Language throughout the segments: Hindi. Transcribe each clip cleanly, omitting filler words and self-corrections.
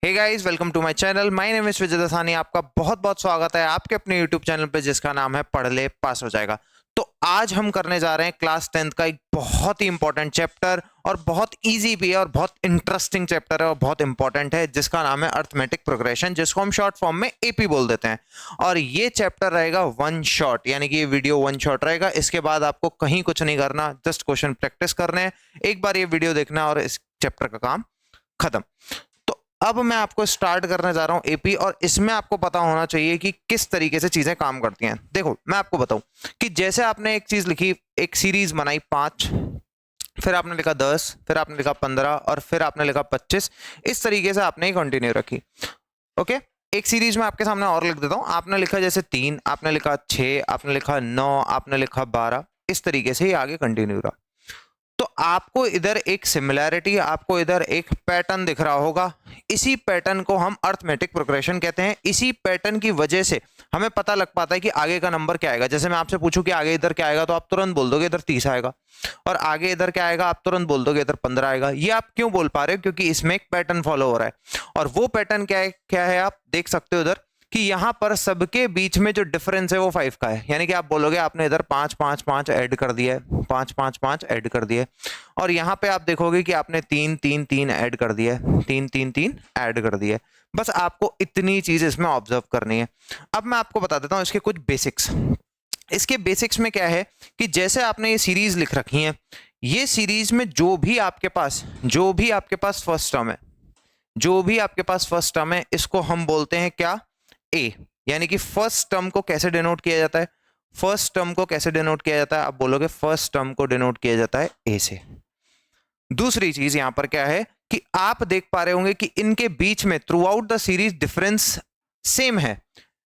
Hey guys, welcome to my channel. My name is Vijay Dasani. आपका बहुत बहुत स्वागत है आपके अपने यूट्यूब चैनल पे जिसका नाम है पढ़ ले पास हो जाएगा। तो आज हम करने जा रहे हैं क्लास 10th का एक बहुत ही इंपॉर्टेंट चैप्टर, और बहुत इजी भी है और बहुत इंटरेस्टिंग चैप्टर है और बहुत इंपॉर्टेंट है, जिसका नाम है अर्थमेटिक प्रोग्रेशन, जिसको हम शॉर्ट फॉर्म में एपी बोल देते हैं। और ये चैप्टर रहेगा वन शॉट, यानी कि ये वीडियो वन शॉट रहेगा। इसके बाद आपको कहीं कुछ नहीं करना, जस्ट क्वेश्चन प्रैक्टिस करने हैं। एक बार ये वीडियो देखना और इस चैप्टर का काम खत्म। अब मैं आपको स्टार्ट करने जा रहा हूं एपी, और इसमें आपको पता होना चाहिए कि किस तरीके से चीजें काम करती हैं। देखो, मैं आपको बताऊं कि जैसे आपने एक चीज लिखी, एक सीरीज बनाई 5, फिर आपने लिखा 10, फिर आपने लिखा 15, और फिर आपने लिखा 25। इस तरीके से आपने कंटिन्यू रखी। ओके, एक सीरीज में आपके सामने और लिख देता हूं। आपने लिखा जैसे 3, आपने लिखा 6, आपने लिखा 9, आपने लिखा 12। इस तरीके से ही आगे कंटिन्यू रहा। तो आपको इधर एक सिमिलैरिटी, आपको इधर एक पैटर्न दिख रहा होगा। इसी पैटर्न को हम अर्थमेटिक प्रोग्रेशन कहते हैं। इसी पैटर्न की वजह से हमें पता लग पाता है कि आगे का नंबर क्या आएगा। जैसे मैं आपसे पूछूं कि आगे इधर क्या आएगा, तो आप तुरंत बोल दोगे इधर 30 आएगा, और आगे इधर क्या आएगा, आप तुरंत बोल दोगे इधर 15 आएगा। ये आप क्यों बोल पा रहे हो? क्योंकि इसमें एक पैटर्न फॉलो हो रहा है। और वो पैटर्न क्या है आप देख सकते हो इधर, कि यहां पर सबके बीच में जो डिफरेंस है वो 5 का है। यानी कि आप बोलोगे आपने इधर 5 5 5 ऐड कर दिया है, 5 5 5 ऐड कर दिया है, और यहां पे आप देखोगे कि आपने 3 3 3 ऐड कर दिया है, 3 3 3 ऐड कर दिया है। बस आपको इतनी चीज इसमें ऑब्जर्व करनी है। अब मैं आपको बता देता हूं इसके कुछ बेसिक्स। इसके बेसिक्स में क्या है कि जैसे आपने ये सीरीज लिख रखी है, ये सीरीज में जो भी आपके पास फर्स्ट टर्म है, जो भी आपके पास फर्स्ट टर्म है, इसको हम बोलते हैं क्या? ए। यानी कि फर्स्ट टर्म को कैसे डिनोट किया जाता है? फर्स्ट टर्म को कैसे डिनोट किया जाता है? आप बोलोगे फर्स्ट टर्म को डिनोट किया जाता है ए से। दूसरी चीज यहां पर क्या है कि आप देख पा रहे होंगे कि इनके बीच में throughout the series difference same है।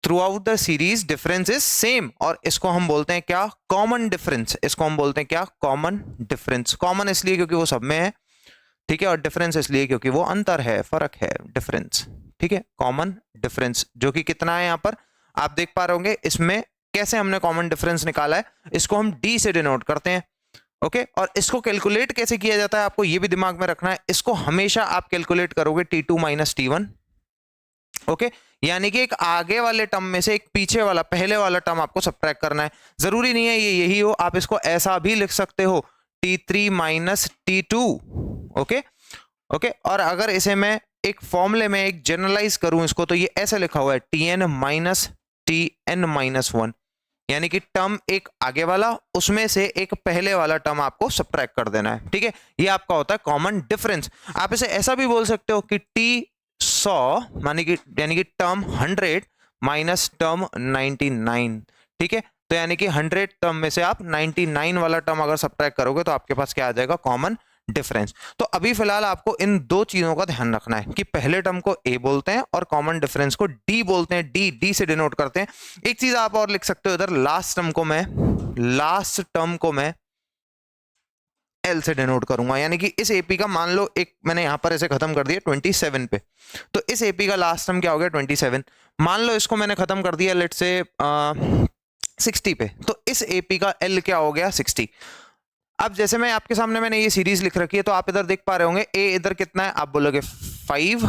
Throughout the series difference is same, और इसको हम बोलते हैं क्या? Common difference. इसको हम बोलते हैं क्या? Common difference. कॉमन इसलिए क्योंकि वो सब में है, ठीक है, और डिफरेंस इसलिए क्योंकि वो अंतर है, फर्क है, डिफरेंस। ठीक है, कॉमन डिफरेंस, जो कि कितना है यहां पर आप देख पा रहे होंगे। इसमें कैसे हमने कॉमन डिफरेंस निकाला है, इसको हम डी से डिनोट करते हैं। ओके, और इसको कैलकुलेट कैसे किया जाता है आपको ये भी दिमाग में रखना है। इसको हमेशा आप कैलकुलेट करोगे T2 माइनस T1। ओके, यानी कि एक आगे वाले टर्म में से एक पीछे वाला, पहले वाला टर्म आपको सब्ट्रैक्ट करना है। जरूरी नहीं है ये यही हो, आप इसको ऐसा भी लिख सकते हो, T3 minus T2। Okay okay, और अगर इसे मैं एक फॉर्मूले में एक जनरलाइज करूं इसको, तो ये ऐसे लिखा हुआ है Tn माइनस Tn माइनस 1। यानी कि टर्म एक आगे वाला, उसमें से एक पहले वाला टर्म आपको सब्ट्रैक्ट कर देना है। ठीक है, ये आपका होता है कॉमन डिफरेंस। आप इसे ऐसा भी बोल सकते हो कि T100 यानी कि टर्म 100 माइनस टर्म 99। ठीक है, तो यानी कि 100 टर्म में से आप 99 वाला टर्म अगर सब्ट्रैक्ट करोगे तो आपके पास क्या आ जाएगा? Common difference. तो अभी फिलहाल आपको इन दो चीजों का ध्यान रखना है कि पहले टर्म को ए बोलते हैं और कॉमन डिफरेंस को डी बोलते हैं। डी से डिनोट करते हैं। एक चीज आप और लिख सकते हो इधर, लास्ट टर्म को मैं एल से डिनोट करूंगा। यानी कि इस एपी का मान लो एक मैंने यहां पर ऐसे खत्म कर दिया 27 पे, तो इस एपी का लास्ट टर्म क्या हो गया? 27। मान लो इसको मैंने खत्म कर दिया लेट से 60 पे, तो इस एपी का एल क्या हो गया? 60। अब जैसे मैं आपके सामने मैंने ये सीरीज लिख रखी है, तो आप इधर देख पा रहे होंगे ए इधर कितना है, आप बोलोगे 5।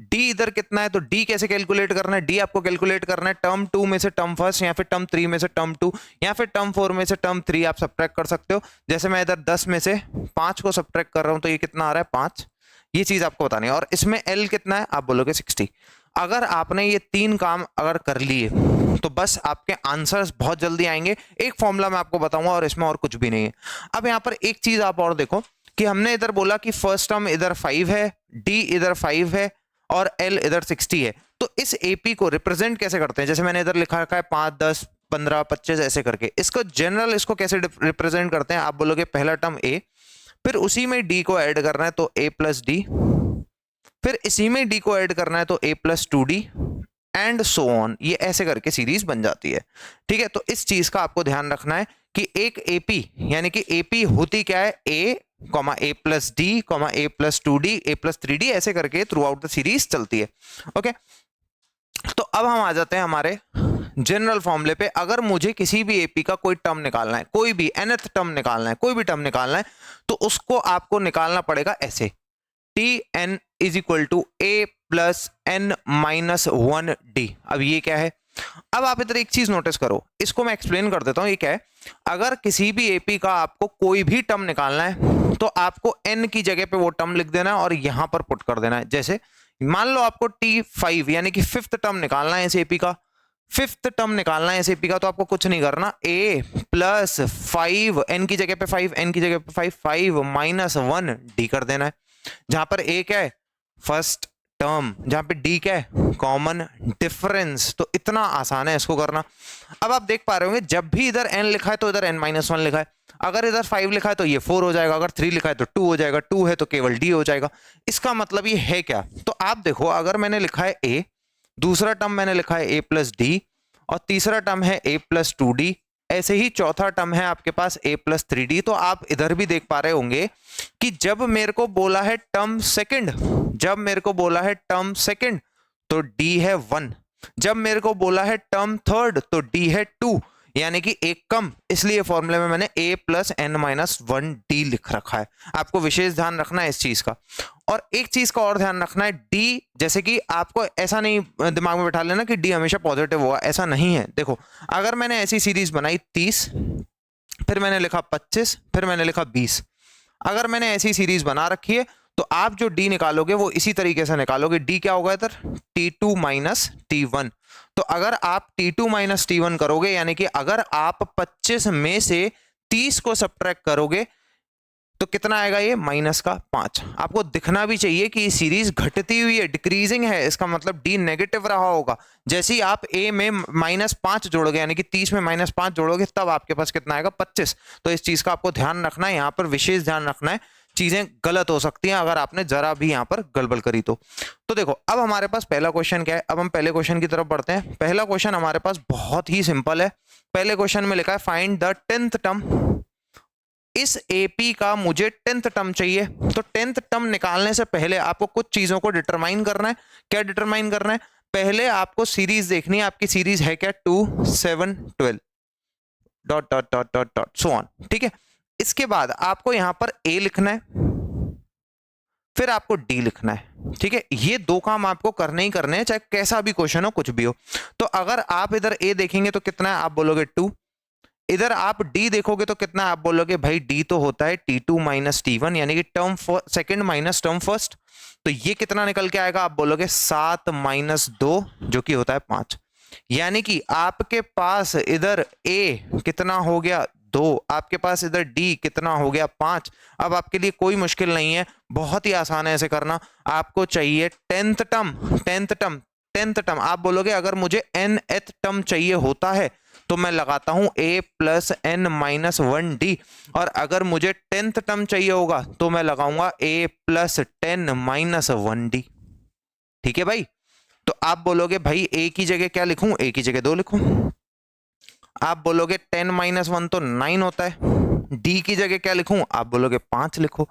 डी इधर कितना है, तो डी कैसे कैलकुलेट करना है? डी आपको कैलकुलेट करना है टर्म 2 में से टर्म फर्स्ट, या फिर टर्म 3 में से टर्म 2, या फिर टर्म 4 में से टर्म 3 आप सब्ट्रैक्ट कर सकते हो। जैसे मैं इधर 10 में से 5 को सब्ट्रैक्ट कर रहा हूं, तो ये कितना आ रहा है? 5। ये चीज आपको बतानी है। और इसमें एल कितना है, आप बोलोगे 60। अगर आपने ये 3 काम अगर कर लिए, तो बस आपके आंसर्स बहुत जल्दी आएंगे। एक फॉर्मूला मैं आपको बताऊंगा और इसमें और कुछ भी नहीं है। अब यहां पर एक चीज आप और देखो कि हमने इधर बोला कि फर्स्ट टर्म इधर 5 है, डी इधर 5 है, और एल इधर 60 है। तो इस एपी को रिप्रेजेंट कैसे करते हैं? जैसे मैंने इधर लिखा रखा है 5 10 15 25 ऐसे करके, इसको जनरल इसको कैसे रिप्रेजेंट करते हैं? आप बोलोगे पहला टर्म ए, फिर उसी में डी को ऐड करना है तो ए प्लस डी, फिर इसी में डी को ऐड करना है तो a plus 2d, and so on. ये ऐसे करके सीरीज बन जाती है। ठीक है, तो इस चीज का आपको ध्यान रखना है कि एक एपी, यानी कि एपी होती क्या है? ए कॉमा ए प्लस डी कॉमा ए प्लस 2d ए प्लस 3d, ऐसे करके थ्रू आउट द सीरीज चलती है। ओके, तो अब हम आ जाते हैं हमारे जनरल फॉर्मूले पे। अगर मुझे किसी भी एपी का कोई टर्म निकालना है, कोई भी nth टर्म निकालना है, कोई भी टर्म निकालना है, तो उसको आपको निकालना पड़ेगा ऐसे T N is equal to A plus N minus 1 D. अब ये क्या है? अब आप इधर एक चीज नोटिस करो, इसको मैं एक्सप्लेन कर देता हूं। ये क्या है? अगर किसी भी एपी का आपको कोई भी टर्म निकालना है तो आपको एन की जगह पे वो टर्म लिख देना है और यहां पर पुट कर देना है। जैसे मान लो आपको T5 यानी कि फिफ्थ टर्म निकालना है इस एपी का, फिफ्थ टर्म निकालना है इस एपी का, तो आपको कुछ नहीं करना, a प्लस 5 एन की जगह पे 5, एन की जगह पे 5, 5 माइनस 1 डी कर देना है। जहां पर a क्या है? फर्स्ट टर्म, जहां पे डी क्या है? Common difference. तो इतना आसान है इसको करना। अब आप देख पा रहे होंगे जब भी इधर n लिखा है तो इधर n माइनस 1 लिखा है, अगर इधर 5 लिखा है तो ये 4 हो जाएगा, अगर 3 लिखा है तो 2 हो जाएगा, 2 है तो केवल d हो जाएगा। इसका मतलब ये है क्या? तो आप देखो, अगर मैंने लिखा है a, दूसरा टर्म मैंने लिखा है a प्लस डी, और तीसरा टर्म है a प्लस 2d, ऐसे ही चौथा टर्म है आपके पास a प्लस 3d। तो आप इधर भी देख पा रहे होंगे कि जब मेरे को बोला है टर्म सेकंड, जब मेरे को बोला है टर्म सेकंड तो d है 1, जब मेरे को बोला है टर्म थर्ड तो d है 2, यानी कि एक कम, इसलिए फॉर्मूले में मैंने a plus N minus 1d लिख रखा है। आपको विशेष ध्यान रखना है इस चीज का। और एक चीज का और ध्यान रखना है, d जैसे कि आपको ऐसा नहीं दिमाग में बैठा लेना कि d हमेशा पॉजिटिव होगा, ऐसा नहीं है। देखो, अगर मैंने ऐसी सीरीज बनाई 30, फिर मैंने लिखा 25, फिर मैंने लिखा 20, अगर मैंने ऐसी सीरीज बना रखी है तो आप जो d निकालोगे वो इसी तरीके से निकालोगे। d क्या होगा इधर? T2 minus T1। तो अगर आप T2 माइनस T1 करोगे, यानी कि अगर आप 25 में से 30 को सब्ट्रैक्ट करोगे तो कितना आएगा? ये माइनस का 5। आपको दिखना भी चाहिए कि ये सीरीज घटती हुई है, डिक्रीजिंग है, इसका मतलब d नेगेटिव रहा होगा। जैसे ही आप a में माइनस 5 जोड़ोगे, यानी कि 30 में माइनस 5 जोड़ोगे, तब आपके पास कितना आएगा? 25। तो इस चीज का आपको ध्यान रखना है, यहाँ पर विशेष ध्यान रखना है। चीजें गलत हो सकती हैं अगर आपने जरा भी यहाँ पर गड़बड़ करी तो देखो, अब हमारे पास पहला क्वेश्चन क्या है? अब हम पहले क्वेश्चन की तरफ बढ़ते हैं। पहला क्वेश्चन हमारे पास बहुत ही सिंपल है। पहले क्वेश्चन में लिखा है फाइंड द 10th टर्म। इस एपी का मुझे 10th टर्म चाहिए, तो 10th टर्म निकालने से पहले आपको कुछ चीजों को डिटरमाइन करना है। क्या डिटरमाइन करना है? पहले आपको सीरीज देखनी है, आपकी सीरीज है क्या? 2 7 12 dot dot dot dot dot so on. ठीक है, इसके बाद आपको यहां पर a लिखना है, फिर आपको d लिखना है। ठीक है, ये दो काम आपको करने ही करने हैं, चाहे कैसा भी क्वेश्चन हो, कुछ भी हो। तो अगर आप इधर a देखेंगे तो कितना है? आप बोलोगे 2। इधर आप d देखोगे तो कितना? आप बोलोगे भाई d तो होता है T2 माइनस T1, यानी कि term second minus term first. तो ये कितना निकल के आएगा? आप बोलोगे 7 माइनस 2, जो कि होता है 5। यानी कि आपके पास इधर a कितना हो गया? 2, आपके पास इधर d कितना हो गया? 5। अब आपके लिए कोई मुश्किल नहीं है, बहुत ही आसान है ऐसे करना। आपको चाहिए 10th term, 10th term, 10th term. आप बोलोगे अगर मुझे nth टर्म चाहिए होता है तो मैं लगाता हूं a plus N minus 1d, और अगर मुझे 10th टर्म चाहिए होगा तो मैं लगाऊंगा a प्लस 10 माइनस 1d। ठीक है भाई? तो आप बोलोगे भाई a की जगह क्या लिखूं? a की जगह 2 लिखूं। आप बोलोगे 10 माइनस 1 तो 9 होता है, d की जगह क्या लिखूं? आप बोलोगे 5 लिखो।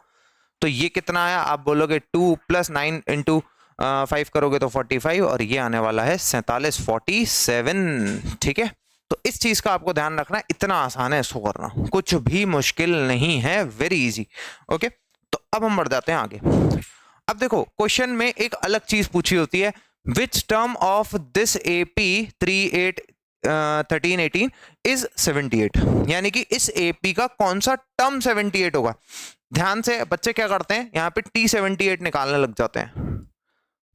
तो ये कितना आया? आप बोलोगे 2 प्लस 9 इंटू 5 करोगे तो 45, और ये आने वाला है 47, 47। ठीक है, तो इस चीज का आपको ध्यान रखना है, इतना आसान है इसको करना, कुछ भी मुश्किल नहीं है, वेरी इजी। ओके, तो अब हम बढ़ जाते हैं आगे। अब देखो, क्वेश्चन में एक अलग चीज पूछी होती है, which term of this AP 13 18 is 78, यानी कि इस एपी का कौन सा टर्म 78 होगा। ध्यान से बच्चे क्या करते हैं, यहाँ पे T78 निकालने लग जाते हैं।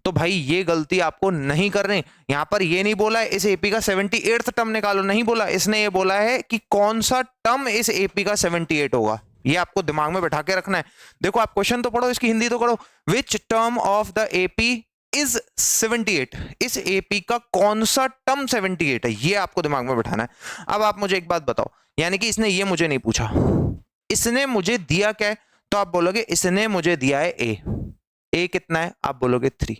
तो भाई ये गलती आपको नहीं करनी। यहां पर ये नहीं बोला है इस एपी का 78th टर्म निकालो, नहीं बोला। इसने ये बोला है कि कौन सा टर्म इस एपी का 78 होगा, ये आपको दिमाग में बैठा के रखना है। देखो, आप क्वेश्चन तो पढ़ो, इसकी हिंदी तो करो। Which term of the AP is 78, इस एपी का कौन सा टर्म 78 है, ये आपको दिमाग में बैठाना है। अब आप मुझे एक बात बताओ, यानी कि इसने ये मुझे नहीं पूछा, इसने मुझे दिया क्या है? तो आप बोलोगे इसने मुझे दिया है a कितना है? आप बोलोगे 3।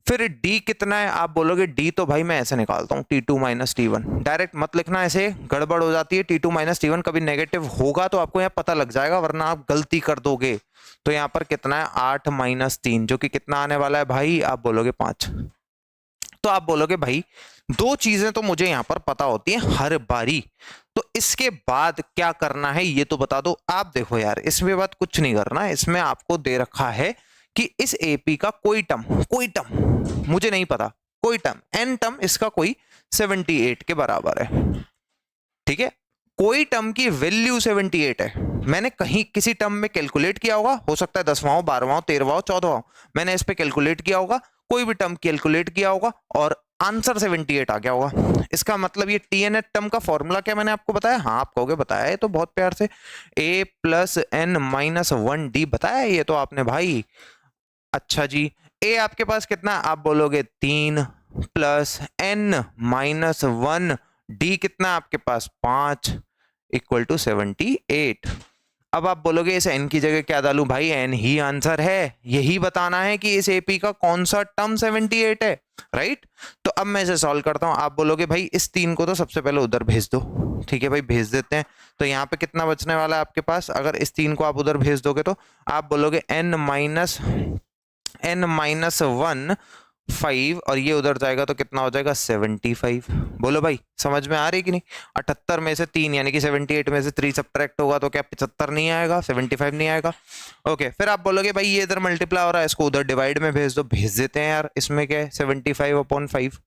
फिर d कितना है? आप बोलोगे d तो भाई मैं ऐसे निकालता हूं, T2 माइनस T1। डायरेक्ट मत लिखना, ऐसे गड़बड़ हो जाती है। T2 माइनस T1 कभी नेगेटिव होगा तो आपको यहाँ पता लग जाएगा, वरना आप गलती कर दोगे। तो यहाँ पर कितना है? 8 माइनस 3, जो कि कितना आने वाला है भाई? आप बोलोगे 5। तो आप बोलोगे भाई दो चीजें तो मुझे यहां पर पता होती हैं हर बारी, तो इसके बाद क्या करना है ये तो बता दो। आप देखो यार, इसमें बात कुछ नहीं करना है, इसमें आपको दे रखा है कि इस एपी का कोई टर्म मुझे नहीं पता, कोई टर्म एन टर्म इसका कोई 78 के बराबर है, ठीक है। कोई टर्म की वैल्यू 78 है, मैंने कहीं किसी टर्म में कैलकुलेट किया होगा, हो सकता है 10वां 12वां 13वां 14वां, मैंने इस पे कैलकुलेट किया होगा, कोई भी टर्म कैलकुलेट किया होगा और आंसर 78 आ गया होगा। इसका मतलब ये टीएनएट टर्म का फॉर्मूला क्या मैंने आपको बताया? हाँ आप कहोगे बताया है तो बहुत प्यार से, a plus N minus 1d बताया ये तो आपने भाई। अच्छा जी, a आपके पास कितना, आप बोलोगे 3 प्लस n माइनस 1 d कितना आपके पास 5 इक्वल टू 78। अब आप बोलोगे इस n की जगह क्या डालूं? भाई n ही आंसर है, यही बताना है कि इस AP का कौन सा टर्म 78 है, राइट। तो अब मैं इसे सॉल्व करता हूं। आप बोलोगे भाई इस 3 को तो सबसे पहले उधर भेज दो, ठीक है भाई भेज देते हैं। तो यहाँ पे कितना बचने वाला है आपके पास? अगर इस 3 को आप उधर भेज दोगे तो आप बोलोगे n माइनस 1 5 और ये उधर जाएगा तो कितना हो जाएगा 75। बोलो भाई समझ में आ रही कि नहीं? 78 में से 3 यानी कि 78 में से 3 सब्ट्रैक्ट होगा तो क्या 75 नहीं आएगा, 75 नहीं आएगा। ओके, फिर आप बोलोगे भाई ये इधर मल्टीप्लाई हो रहा है, इसको उधर डिवाइड में भेज दो, भेज देते हैं यार। इसमें क्या है 75/5,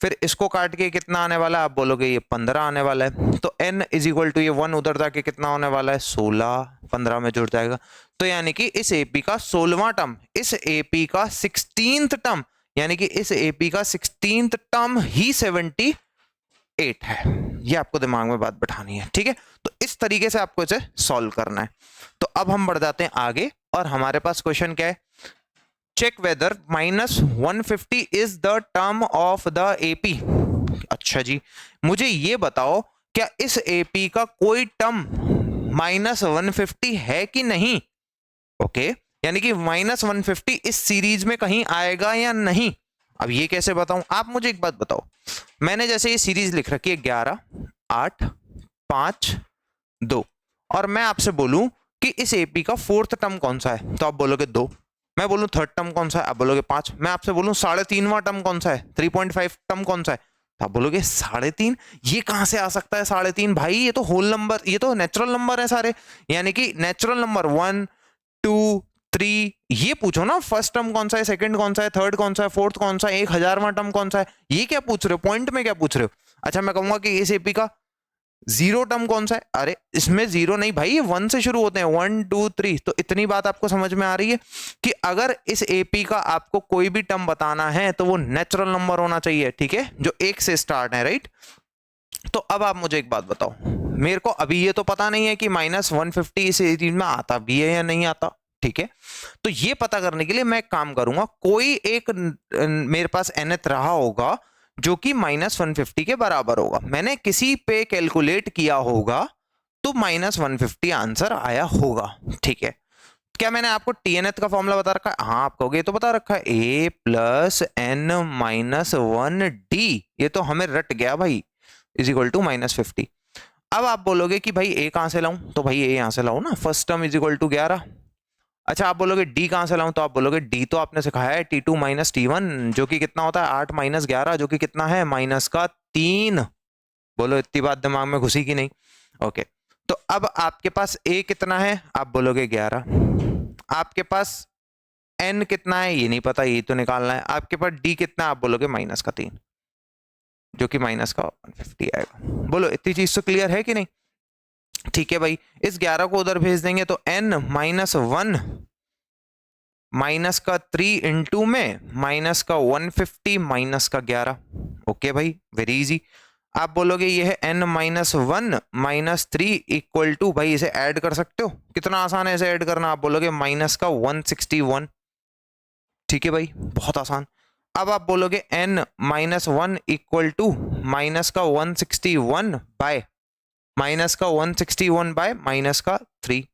फिर इसको काट के कितना आने वाला है? आप बोलोगे ये 15 आने वाला है। तो n इज इक्वल टू ये 1 उधर जाके कितना होने वाला है 16, 15 में जुड़ जाएगा। तो यानी कि इस एपी का 16वां टर्म, इस एपी का 16th टर्म, यानी कि इस एपी का 16th टर्म ही 78 है। ये आपको दिमाग में बात बैठानी है, ठीक है। तो इस तरीके से आपको इसे सॉल्व करना है। तो अब हम बढ़ जाते हैं आगे और हमारे पास क्वेश्चन क्या है? Check whether minus 150 is the term of the AP. अच्छा जी, मुझे ये बताओ क्या इस एपी का कोई टर्म माइनस 150 है कि नहीं? ओके, यानी कि माइनस 150 इस सीरीज में कहीं आएगा या नहीं? अब ये कैसे बताऊं? आप मुझे एक बात बताओ, मैंने जैसे ये सीरीज लिख रखी है 11 8 5 2 और मैं आपसे बोलूं कि इस एपी का 4th टर्म कौन सा है, तो आप बोलोगे 2। मैं बोलूं 3rd टर्म कौन सा है, आप बोलोगे 5। मैं आपसे बोलूं 3.5वां टर्म कौन सा है, 3.5 टर्म कौन सा है, तो आप बोलोगे 3.5। ये कहां से आ सकता है 3.5? भाई ये तो होल नंबर, ये तो नेचुरल नंबर है सारे, यानी कि नेचुरल नंबर 1 2 3। ये पूछो ना फर्स्ट टर्म कौन सा है, सेकंड कौन सा है, थर्ड कौन सा है, फोर्थ कौन सा है, 1000वां टर्म कौन सा है, ये क्या पूछ रहे हो? पॉइंट में क्या पूछ रहे हो? अच्छा मैं कहूंगा कि इस एपी का 0 टर्म कौन सा है? अरे इसमें 0 नहीं भाई, ये 1 से शुरू होते हैं, 1 2 3। तो इतनी बात आपको समझ में आ रही है कि अगर इस एपी का आपको कोई भी टर्म बताना है तो वो नेचुरल नंबर होना चाहिए, ठीक है, जो 1 से स्टार्ट है, राइट। तो अब आप मुझे एक बात बताओ, मेरे को अभी ये तो पता नहीं है कि माइनस 150 इस एरिया में आता भी है या नहीं आता, ठीक है। तो ये पता करने के लिए मैं एक काम करूंगा, कोई एक मेरे पास nth रहा होगा जो कि माइनस 150 के बराबर होगा, मैंने किसी पे कैलकुलेट किया होगा तो माइनस 150 आंसर आया होगा, ठीक है। क्या मैंने आपको टीएनएथ का फॉर्मूला बता रखा है? हाँ आप कहोगे ये तो बता रखा है, a plus N minus 1d, ये तो हमें रट गया भाई, इज इक्वल टू माइनस 50। अब आप बोलोगे कि भाई a कहां से लाऊं, तो भाई a यहां से लाऊं ना, first term is equal to 11। अच्छा आप बोलोगे d कहां से लाऊं, तो आप बोलोगे d तो आपने सिखाया है t2 माइनस t1 जो कि कितना होता है 8 माइनस 11 जो कि कितना है माइनस का 3। बोलो इतनी बात दिमाग में घुसी कि नहीं? ओके, तो अब आपके पास a कितना है, आप बोलोगे 11। आपके पास n कितना है ये नहीं पता, ये तो निकालना है। आपके पास d कितना है, आप बोलोगे माइनस का 3 जो कि माइनस का 150 आएगा। बोलो इतनी चीज तो क्लियर है कि नहीं? ठीक है भाई, इस 11 को उधर भेज देंगे तो n माइनस 1 माइनस का 3 इंटू में माइनस का 150 माइनस का 11। ओके भाई, वेरी इजी। आप बोलोगे ये है n minus 1 minus 3 equal to, भाई इसे ऐड कर सकते हो, कितना आसान है इसे ऐड करना, आप बोलोगे माइनस का 161। ठीक है भाई, बहुत आसान। अब आप बोलोगे n minus 1 equal to minus का 161 बाय माइनस का 161 बाय माइनस का 3।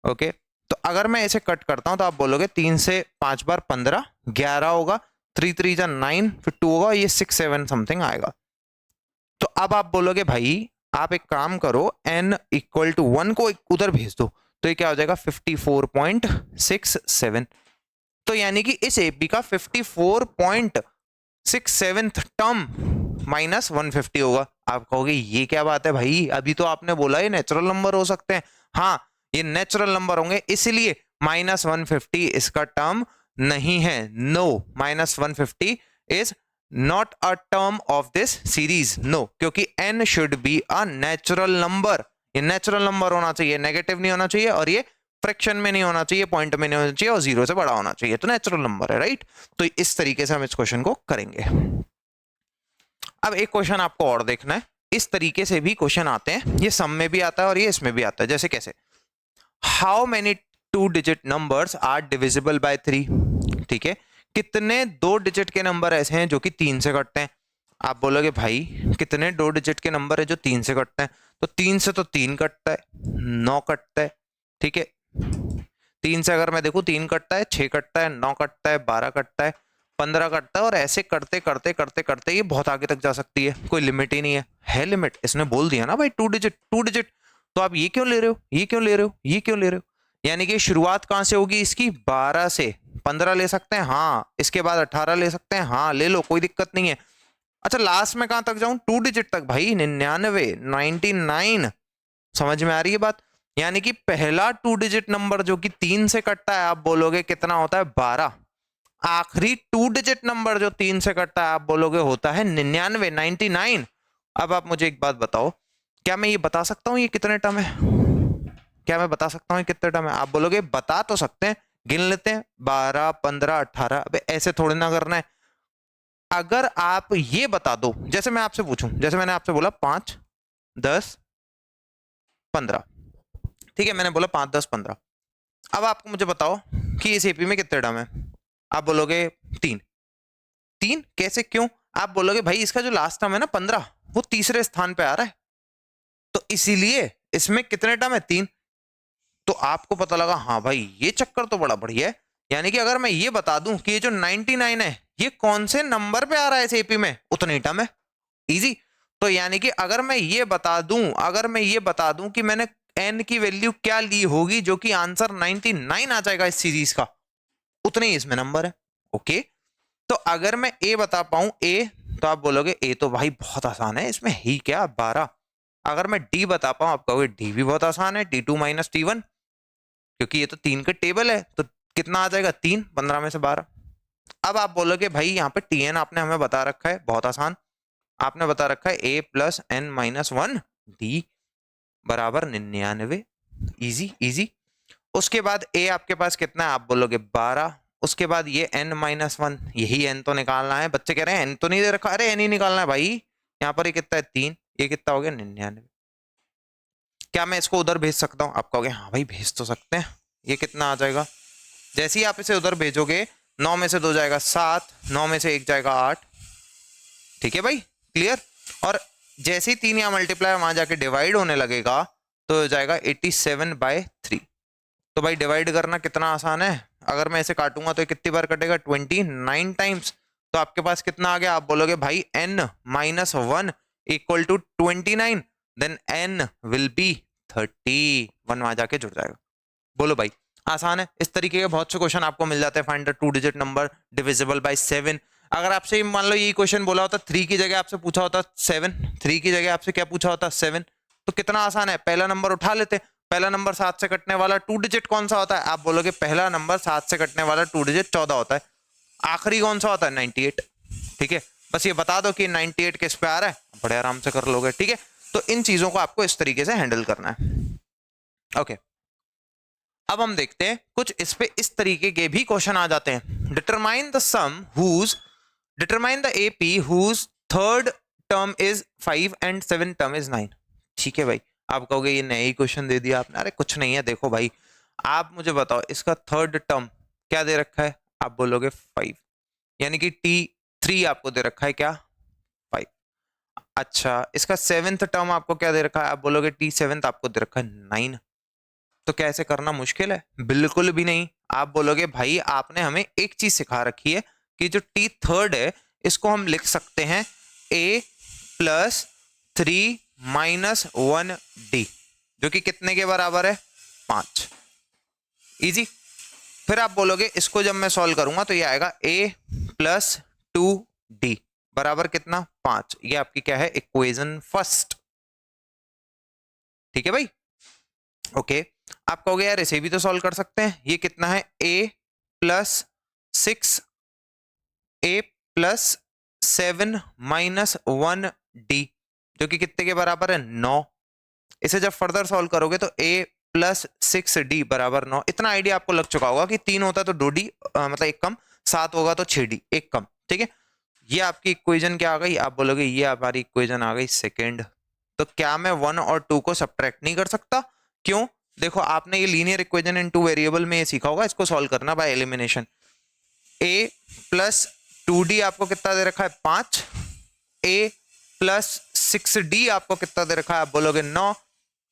ओके, तो अगर मैं इसे कट करता हूं तो आप बोलोगे 3 से 5 बार 15, 11 होगा, 3 3 जा 9, फिर 2 होगा, ये 6 7 समथिंग आएगा। तो अब आप बोलोगे भाई आप एक काम करो, n इक्वल टू 1 को उधर भेज दो, तो ये क्या हो जाएगा 54.67। तो यानी कि इस एपी का 7th टर्म माइनस 150 होगा। आप कहोगे ये क्या बात है भाई, अभी तो आपने बोला ये नेचुरल नंबर हो सकते हैं। हाँ, ये नेचुरल नंबर होंगे, इसलिए माइनस 150 इसका टर्म नहीं है। No, minus 150 is not a term of this series. No, क्योंकि n should be a natural number. ये नेचुरल नंबर होना चाहिए, नेगेटिव नहीं होना चाहिए, और ये फ्रैक्शन में नहीं होना चाहिए, पॉइंट में नहीं होना चाहिए, और जीरो से बड़ा होना चाहिए, तो नेचुरल नंबर है, राइट। तो इस तरीके से हम इस क्वेश्चन को करेंगे। अब एक क्वेश्चन आपको और देखना है, इस तरीके से भी क्वेश्चन आते हैं, ये सम में भी आता है और ये इसमें भी आता है। जैसे कैसे, how many 2 digit numbers are divisible by 3। ठीक है, कितने 2 डिजिट के नंबर ऐसे हैं जो कि 3 से कटते हैं। आप बोलोगे भाई कितने 2 डिजिट के नंबर है जो 3 से कटते हैं, तो 3 से तो 3 कटता है, 9 कटता है। ठीक है, 3 से अगर मैं देखूं 3 कटता है, 6 कटता है, 9 कटता है, 12 कटता है, 15 कटता है, और ऐसे करते करते करते करते ये बहुत आगे तक जा सकती है, कोई लिमिट ही नहीं है। है लिमिट, इसने बोल दिया ना भाई 2 डिजिट 2 डिजिट, तो आप ये क्यों ले रहे हो, ये क्यों ले रहे हो, ये क्यों ले रहे हो। यानी कि शुरुआत कहां से होगी इसकी, 12 से। 15 ले सकते हैं, हाँ, इसके बाद 18 ले सकते हैं, हाँ ले लो, कोई दिक्कत नहीं है। अच्छा, लास्ट में कहां तक जाऊं, 2 डिजिट तक भाई, 99, 99। समझ में आ रही है बात। यानी कि पहला 2 डिजिट नंबर जो कि 3 से कटता है, आप बोलोगे कितना होता है, 12। आखिरी 2 डिजिट नंबर जो 3 से कटता है, आप बोलोगे होता है 99, 99। अब आप मुझे एक बात बताओ, क्या मैं ये बता सकता हूं ये कितने टर्म है, क्या मैं बता सकता हूँ ये कितने टर्म है। आप बोलोगे बता तो सकते हैं, गिन लेते हैं, 12, 15, 18। अबे ऐसे थोड़ी ना करना है। अगर आप ये बता दो, जैसे मैं आपसे पूछूं, जैसे मैंने आपसे बोला 5, 10, 15। ठीक है, मैंने बोला 5, 10, 15। अब आपको मुझे बताओ कि इस एपी में कितने टर्म है। आप बोलोगे 3। 3 कैसे, क्यों। आप बोलोगे भाई इसका जो लास्ट टर्म है ना 15, वो तीसरे स्थान पे आ रहा है, तो इसीलिए इसमें कितने टर्म है, 3। तो आपको पता लगा, हाँ भाई ये चक्कर तो बड़ा बढ़िया है। यानी कि अगर मैं ये बता दूं कि ये जो 99 है ये कौन से नंबर पे आ रहा है इस एपी में, उतनी टर्म है, इजी। तो यानी कि अगर मैं ये बता दूं, अगर मैं ये बता दूं कि मैंने n की वैल्यू क्या ली होगी जो कि आंसर 99 आ जाएगा इस सीरीज का, उतने ही इसमें नंबर है। ओके, तो अगर मैं a बता पाऊं, a, तो आप बोलोगे a तो भाई बहुत आसान है, इसमें ही क्या 12। अगर मैं d बता पाऊं, आप कहोगे d भी बहुत आसान है, t2 माइनस t1, क्योंकि ये तो 3 का टेबल है, तो कितना आ जाएगा 3, 15 में से 12। अब आप बोलोगे भाई यहाँ पे tn आपने हमें बता रखा है, बहुत आसान, आपने बता रखा है a plus n minus 1 d बराबर 99। Easy easy. उसके बाद a आपके पास कितना है, आप बोलोगे 12। उसके बाद ये n माइनस 1, यही n तो निकालना है। बच्चे कह रहे हैं n तो नहीं दे रखा, अरे n ही निकालना है भाई। यहाँ पर ये कितना है 3, ये कितना हो गया 99। क्या मैं इसको उधर भेज सकता हूँ, आप कहोगे हाँ भाई भेज तो सकते हैं। ये कितना आ जाएगा, जैसे ही आप इसे उधर भेजोगे, 9 में से 2 जाएगा 7, 9 में से 1 जाएगा 8। ठीक है भाई, क्लियर। और जैसे ही 3 यहाँ मल्टीप्लाई वहां जाके डिवाइड होने लगेगा, तो हो जाएगा 87/3। तो भाई डिवाइड करना कितना आसान है। अगर मैं इसे काटूंगा तो कितनी बार कटेगा, 29 टाइम्स। तो आपके पास कितना आ गया, आप बोलोगे भाई n minus 1 equal to 29, then n will be 31, वहां जाके जुड़ जाएगा। बोलो भाई, आसान है। इस तरीके के बहुत से क्वेश्चन आपको मिल जाते हैं। Find the 2 digit number divisible by 7। अगर आपसे मान लो यही क्वेश्चन बोला होता 3 की जगह आपसे पूछा होता 7, 3 की जगह आपसे क्या पूछा होता 7, तो कितना आसान है, पहला नंबर उठा लेते। पहला नंबर 7 से कटने वाला 2 डिजिट कौन सा होता है, आप बोलोगे पहला नंबर 7 से कटने वाला 2 डिजिट 14 होता है। आखिरी कौन सा होता है 98। ठीक है, बस ये बता दो कि 98 किस पे आ रहा है, बड़े आराम से कर लोगे। ठीक है, तो इन चीजों को आपको इस तरीके से हैंडल करना है। ओके, अब हम देखते हैं कुछ इस पे इस तरीके के भी क्वेश्चन आ जाते हैं। Determine the sum whose, determine the AP whose third term is 5 and 7 term is 9। ठीक है भाई, आप कहोगे ये नया ही क्वेश्चन दे दिया आपने। अरे कुछ नहीं है, देखो भाई आप मुझे बताओ इसका थर्ड टर्म क्या दे रखा है, आप बोलोगे 5, यानी कि T3 आपको दे रखा है क्या 5। अच्छा, इसका 7th टर्म आपको क्या दे रखा है, आप बोलोगे T7 आपको दे रखा है 9। तो क्या ऐसे करना मुश्किल है, बिल्कुल भी नहीं। आप बोलोगे भाई आपने हमें एक चीज सिखा रखी है कि जो T3 है इसको हम लिख सकते हैं a प्लस 3 माइनस 1d, जो कि कितने के बराबर है 5। इजी। फिर आप बोलोगे इसको जब मैं सॉल्व करूंगा तो ये आएगा a प्लस 2 डी बराबर कितना 5। ये आपकी क्या है इक्वेशन फर्स्ट। ठीक है भाई, ओके। आप कहोगे यार इसे भी तो सॉल्व कर सकते हैं। ये कितना है a+6 a+7 -1 d जो कि कितने के बराबर है 9। इसे जब फर्दर सॉल्व करोगे तो a+6d बराबर 9। इतना आइडिया आपको लग चुका होगा कि 3 होता तो 2d मतलब एक कम, 7 होगा तो 6d एक कम। ठीक है, ये आपकी इक्वेशन क्या आ गई, आप बोलोगे ये हमारी इक्वेशन आ गई सेकेंड। तो क्या मैं 1 और 2 को सब्ट्रैक्ट नहीं कर सकता? क्यों? देखो आपने ये लीनियर इक्वेशन इन 2 वेरिएबल में ये सीखा होगा, इसको सॉल्व करना बाय एलिमिनेशन। a+2d आपको कितना दे रखा है 5, a+6d आपको कितना दे रखा है, आप बोलोगे 9।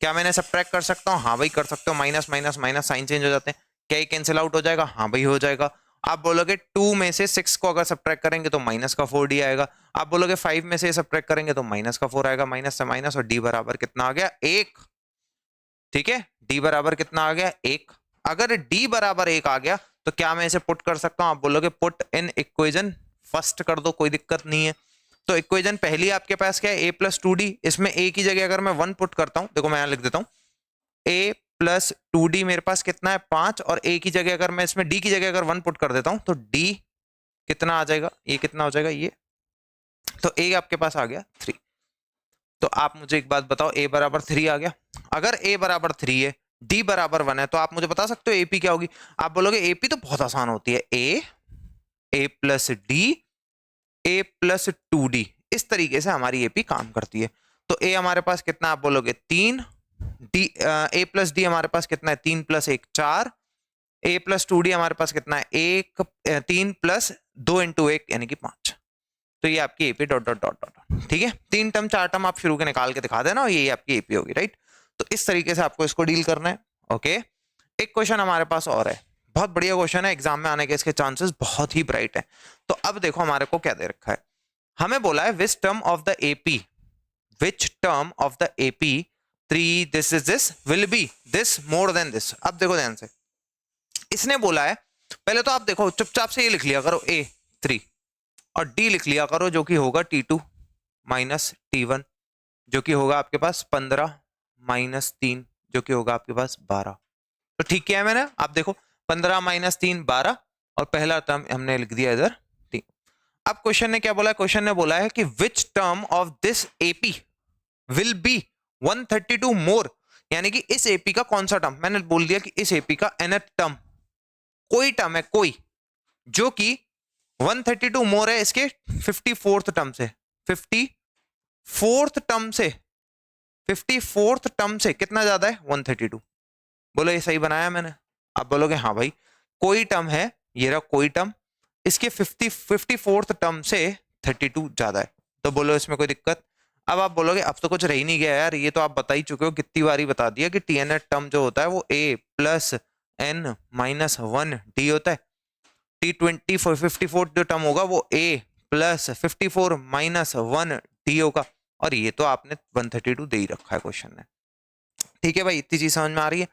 क्या मैंने सब्ट्रैक्ट कर सकता हूँ? हाँ भाई कर सकते हो। Minus minus minus sign change हो जाते हैं। क्या ये कैंसिल आउट हो जाएगा? हाँ भाई हो जाएगा। आप बोलोगे 2 में से 6 को अगर सब्ट्रैक्ट करेंगे तो माइनस का 4d आएगा। आप बोलोगे 5 में से सब्ट्रैक्ट करेंगे तो माइनस का 4 आएगा। माइनस से माइनस और d बराबर कितना आ गया 1। ठीक है, d बराबर कितना आ गया 1। अगर d बराबर 1 आ गया तो क्या मैं इसे पुट कर सकता हूं? आप बोलोगे पुट इन इक्वेशन फर्स्ट कर दो, कोई दिक्कत नहीं है। तो इक्वेशन पहली आपके पास क्या है a+2d। इसमें a की जगह अगर मैं 1 पुट करता हूं, देखो मैं यहां लिख देता हूं a+2d मेरे पास कितना है 5, और a की जगह अगर मैं इसमें d की जगह अगर 1 पुट कर देता हूं तो d कितना आ जाएगा, ये कितना हो जाएगा ये, तो a आपके पास आ गया 3। तो आप मुझे एक बात बताओ, a बराबर 3 आ गया। अगर a बराबर 3 है, d बराबर 1 है, तो आप मुझे बता सकते हो ap क्या होगी? आप बोलोगे ap तो बहुत आसान होती है, a+d a+2d। इस तरीके से हमारी ap काम करती है। तो a हमारे पास कितना, आप बोलोगे 3, d a+d हमारे पास कितना है 3 + 1 4, a+2d हमारे पास कितना है 3 + 2 × 1 यानी कि 5। तो ये आपकी AP dot dot dot dot. ठीक है, 3 टर्म 4 टर्म आप शुरू के निकाल के दिखा देना और ये आपकी एपी होगी, राइट। तो इस तरीके से आपको इसको डील करना है। ओके, एक क्वेश्चन हमारे पास और है, बहुत बढ़िया क्वेश्चन है, एग्जाम में आने के इसके चांसेस बहुत ही ब्राइट है। तो अब देखो हमारे को क्या दे रखा है, हमें बोला है which term of the AP, which term of the AP 3 this is this will be this more than this. अब देखो ध्यान से, इसने बोला है, पहले तो आप देखो चुपचाप से ये लिख लिया करो a3 और d लिख लिया करो जो कि होगा t2 माइनस t1 जो कि होगा आपके पास 15 माइनस 3 जो कि होगा आपके पास 12। तो ठीक किया है मैंने, आप देखो 15 माइनस 3 12 और पहला टर्म हमने लिख दिया इधर 3। अब क्वेश्चन ने क्या बोला है, क्वेश्चन ने बोला है कि which term of this AP will be 132 मोर, यानी कि इस एपी का कौन सा टर्म, मैंने बोल दिया कि इस एपी का nth टर्म, कोई टर्म है कोई जो कि 132 मोर है इसके 54th टर्म से, 54th टर्म से, 54th टर्म से कितना ज्यादा है 132। बोलो ये सही बनाया मैंने? आप बोलोगे हाँ भाई, कोई टर्म है, ये रहा कोई टर्म, इसके 54th टर्म से 32 ज्यादा है। तो बोलो इसमें कोई दिक्कत? अब आप बोलोगे अब तो कुछ रह ही नहीं गया यार, ये तो आप बता ही चुके हो, कितनी बारी बता दिया कि tnth टर्म जो होता है वो a+n-1d होता है। T20 54 जो टर्म होगा वो a+54-1d होगा, और ये तो आपने 132 दे ही रखा है क्वेश्चन में। ठीक है भाई, इतनी चीज समझ में आ रही है।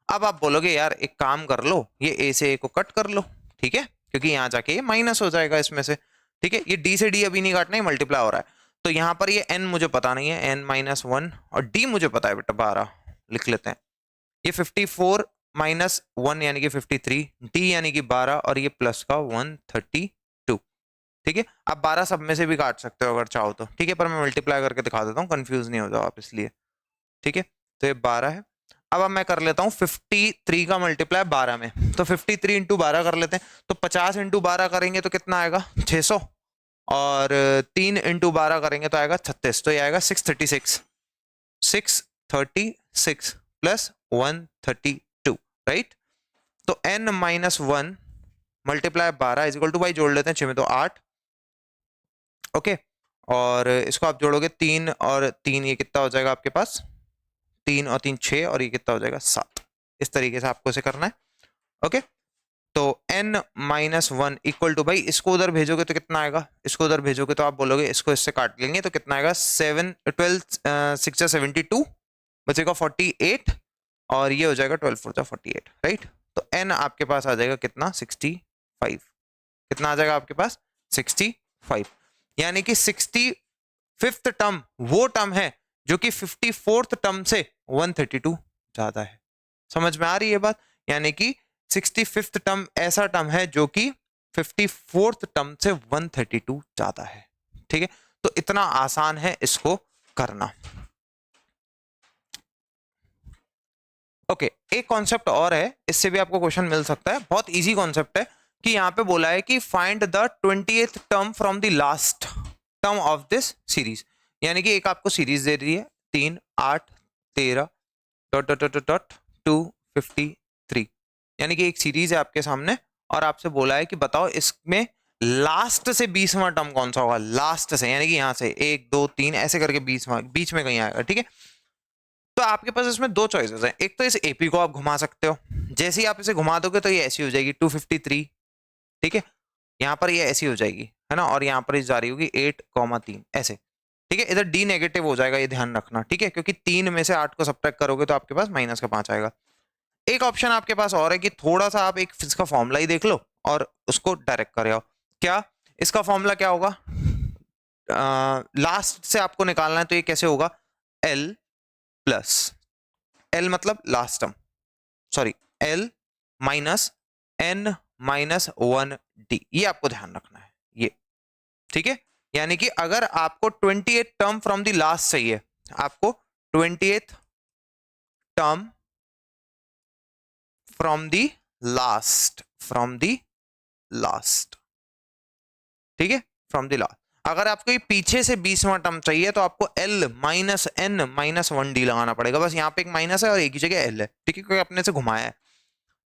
अब आप बोलोगे यार एक काम कर लो, ये a से a को कट कर लो, ठीक है, क्योंकि यहाँ जाके ये माइनस हो जाएगा इसमें से। ठीक है, ये d से d अभी नहीं काटना, ये मल्टीप्लाई हो रहा है। तो यहाँ पर ये n मुझे पता नहीं है, n-1, और d मुझे पता है बेटा 12, लिख लेते हैं। ये 54-1 यानी कि 53, d यानी कि 12, और ये प्लस का 132। ठीक है, आप 12 सब में से भी काट सकते हो अगर चाहो तो, ठीक है, पर मैं मल्टीप्लाई करके दिखा देता हूँ, कंफ्यूज नहीं हो जाओ आप इसलिए। ठीक है, तो ये 12 है। अब मैं कर लेता हूँ 53 का मल्टीप्लाई 12 में, तो 53 इंटू 12 कर लेते हैं, तो 50 इंटू 12 करेंगे तो कितना आएगा 600, और 3 इंटू 12 करेंगे तो आएगा 36, तो ये आएगा 636, 636 प्लस 132, राइट। तो n-1 multiply 12 is equal to, भाई जोड़ लेते हैं 6 में तो 8, ओके, और इसको आप जोड़ोगे 3 और 3, ये कितना हो जाएगा आपके पास 3 और 3 6, और ये कितना हो जाएगा 7। इस तरीके से आपको इसे करना है। ओके, तो n-1 इक्वल टू, भाई इसको उधर भेजोगे तो कितना आएगा, इसको उधर भेजोगे तो आप बोलोगे इसको इससे काट लेंगे तो कितना आएगा 7 12 6 72, बचेगा 48, और ये हो जाएगा 12 4 48, राइट। तो n आपके पास आ जाएगा कितना 65, कितना आ जाएगा आपके पास 65। यानी कि 65th टर्म वो टर्म है जो कि 54th टर्म से 132 ज्यादा है। समझ में आ रही है बात? यानी कि 65th टर्म ऐसा टर्म है जो कि 54th टर्म से 132 ज्यादा है। ठीक है, तो इतना आसान है इसको करना। ओके, एक कॉन्सेप्ट और है, इससे भी आपको क्वेश्चन मिल सकता है, बहुत इजी कॉन्सेप्ट है कि यहाँ पे बोला है कि find the 20th term from the last term of this series. यानी कि एक आपको सीरीज दे रही है 3, 8, 13 डॉट डॉट डॉट डॉट 253, यानी कि एक सीरीज है आपके सामने और आपसे बोला है कि बताओ इसमें लास्ट से 20वां टर्म कौन सा होगा। लास्ट से यानी कि यहां से 1, 2, 3 ऐसे करके 20वां बीच में कहीं आएगा। ठीक है, तो आपके पास इसमें दो चॉइसेस हैं। एक तो इस एपी को आप घुमा सकते हो, जैसे ही आप इसे घुमा दोगे तो ये ऐसी हो जाएगी 253। ठीक है, यहाँ पर ये ऐसी हो जाएगी, है ना, और यहाँ पर ये जा रही होगी 8,3 ऐसे। ठीक है, इधर डी नेगेटिव हो जाएगा, ये ध्यान रखना। ठीक है, क्योंकि 3 में से 8 को सब्ट्रैक्ट करोगे तो आपके पास -5 आएगा। एक ऑप्शन आपके पास और है कि थोड़ा सा आप एक इसका फॉर्मूला ही देख लो और उसको डायरेक्ट कर आओ। क्या इसका फॉर्मूला क्या होगा? लास्ट से आपको निकालना है तो ये कैसे होगा? एल प्लस एल मतलब last term, sorry L minus N minus 1 D, ये आपको ध्यान रखना है ये। ठीक है, यानी कि अगर आपको 28 टर्म फ्रॉम द लास्ट चाहिए, आपको 28th term from the last, ठीक है, फ्रॉम द लास्ट। अगर आपको ये पीछे से 20वां टर्म चाहिए तो आपको L minus N minus 1 D लगाना पड़ेगा। बस यहाँ पे एक माइनस है और एक ही जगह एल है। ठीक है, क्योंकि अपने से घुमाया है।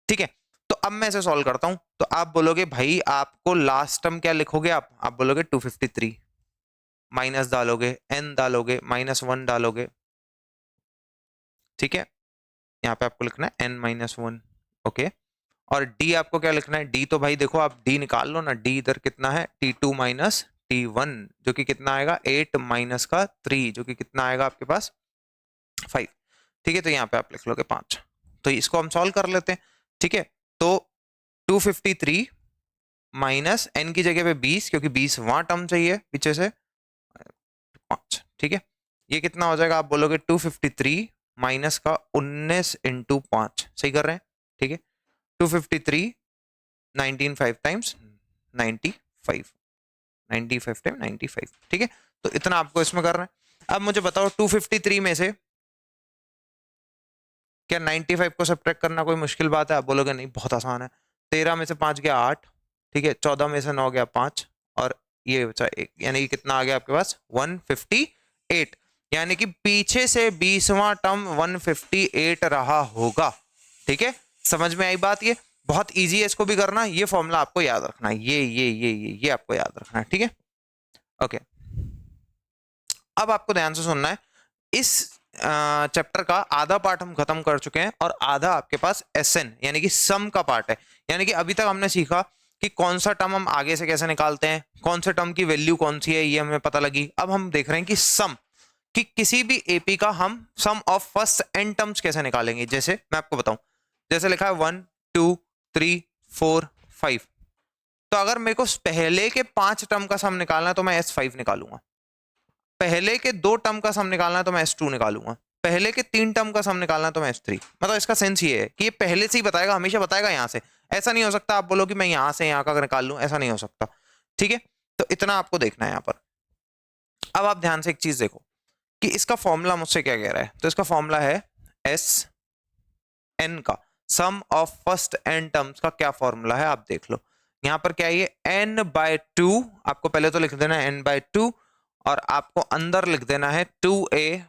ठीक है, तो अब मैं इसे सॉल्व करता हूं। तो आप बोलोगे भाई आपको लास्ट टर्म क्या लिखोगे? आप बोलोगे 253, माइनस डालोगे, एन डालोगे, -1 डालोगे। ठीक है, यहाँ पे आपको लिखना है n-1। ओके, और d आपको क्या लिखना है? d तो भाई देखो आप d निकाल लो ना। d इधर कितना है? t2 माइनस t1 जो कि कितना आएगा? 8 माइनस का 3 जो कि कितना आएगा आपके पास? 5। ठीक है, तो यहाँ पे आप लिख लोगे 5। तो इसको हम सॉल्व कर लेते हैं। ठीक है, तो 253 माइनस n की जगह पे 20, क्योंकि 20वां टर्म चाहिए पीछे से, 5। ठीक है, ये कितना हो जाएगा? आप बोलोगे 253 माइनस का 19 इंटू 5, सही कर रहे हैं? ठीक है, 253 19 5 टाइम्स 95, 95 टाइम 95। ठीक है, तो इतना आपको इसमें कर रहे हैं। अब मुझे बताओ 253 में से क्या 95 को सब्ट्रैक्ट करना कोई मुश्किल बात है? आप बोलोगे नहीं, बहुत आसान है। 13 में से 5 गया 8, ठीक है, 14 में से 9 गया 5 और ये बचा 1, यानी कि कितना आ गया आपके पास? 158। यानी कि पीछे से 20वां टर्म 158 रहा होगा। ठीक है, समझ में आई बात? ये बहुत इजी है, इसको भी करना। ये फॉर्मूला आपको याद रखना है, ये आपको याद रखना है। ठीक है, ओके। अब आपको ध्यान से सुनना है। इस चैप्टर का आधा पार्ट हम खत्म कर चुके हैं और आधा आपके पास एसएन यानी कि सम का पार्ट है। यानी कि अभी तक हमने सीखा कि कौन सा टर्म हम आगे से कैसे निकालते हैं, कौन से टर्म की वैल्यू कौन सी है, ये हमें पता लगी। अब हम देख रहे हैं कि सम, कि किसी भी एपी का हम सम ऑफ फर्स्ट एन टर्म्स कैसे निकालेंगे। जैसे मैं आपको बताऊं, जैसे लिखा है 1 2 3 4 5, तो अगर मेरे को पहले के 5 टर्म का सम निकालना है तो मैं S5 निकालूंगा। पहले के 2 टर्म का सम निकालना है तो मैं S2 निकालूंगा। पहले के 3 टर्म का सम निकालना है तो मैं S3। मतलब इसका सेंस ये है कि ये पहले से ही बताएगा, हमेशा बताएगा यहाँ से। ऐसा नहीं हो सकता आप बोलो कि मैं यहाँ से यहाँ का निकाल लूं, ऐसा नहीं हो सकता। ठीक है, तो इतना आपको देखना है यहाँ पर। अब आप ध्यान से एक चीज देखो कि इसका फॉर्मूला मुझसे क्या कह रहा है। तो इसका फॉर्मूला है एस एन का सम ऑफ फर्स्ट एन टर्म्स का क्या फॉर्मूला है आप देख लो। यहाँ पर क्या है? n/2, आपको पहले तो लिख देना है n/2 और आपको अंदर लिख देना है 2a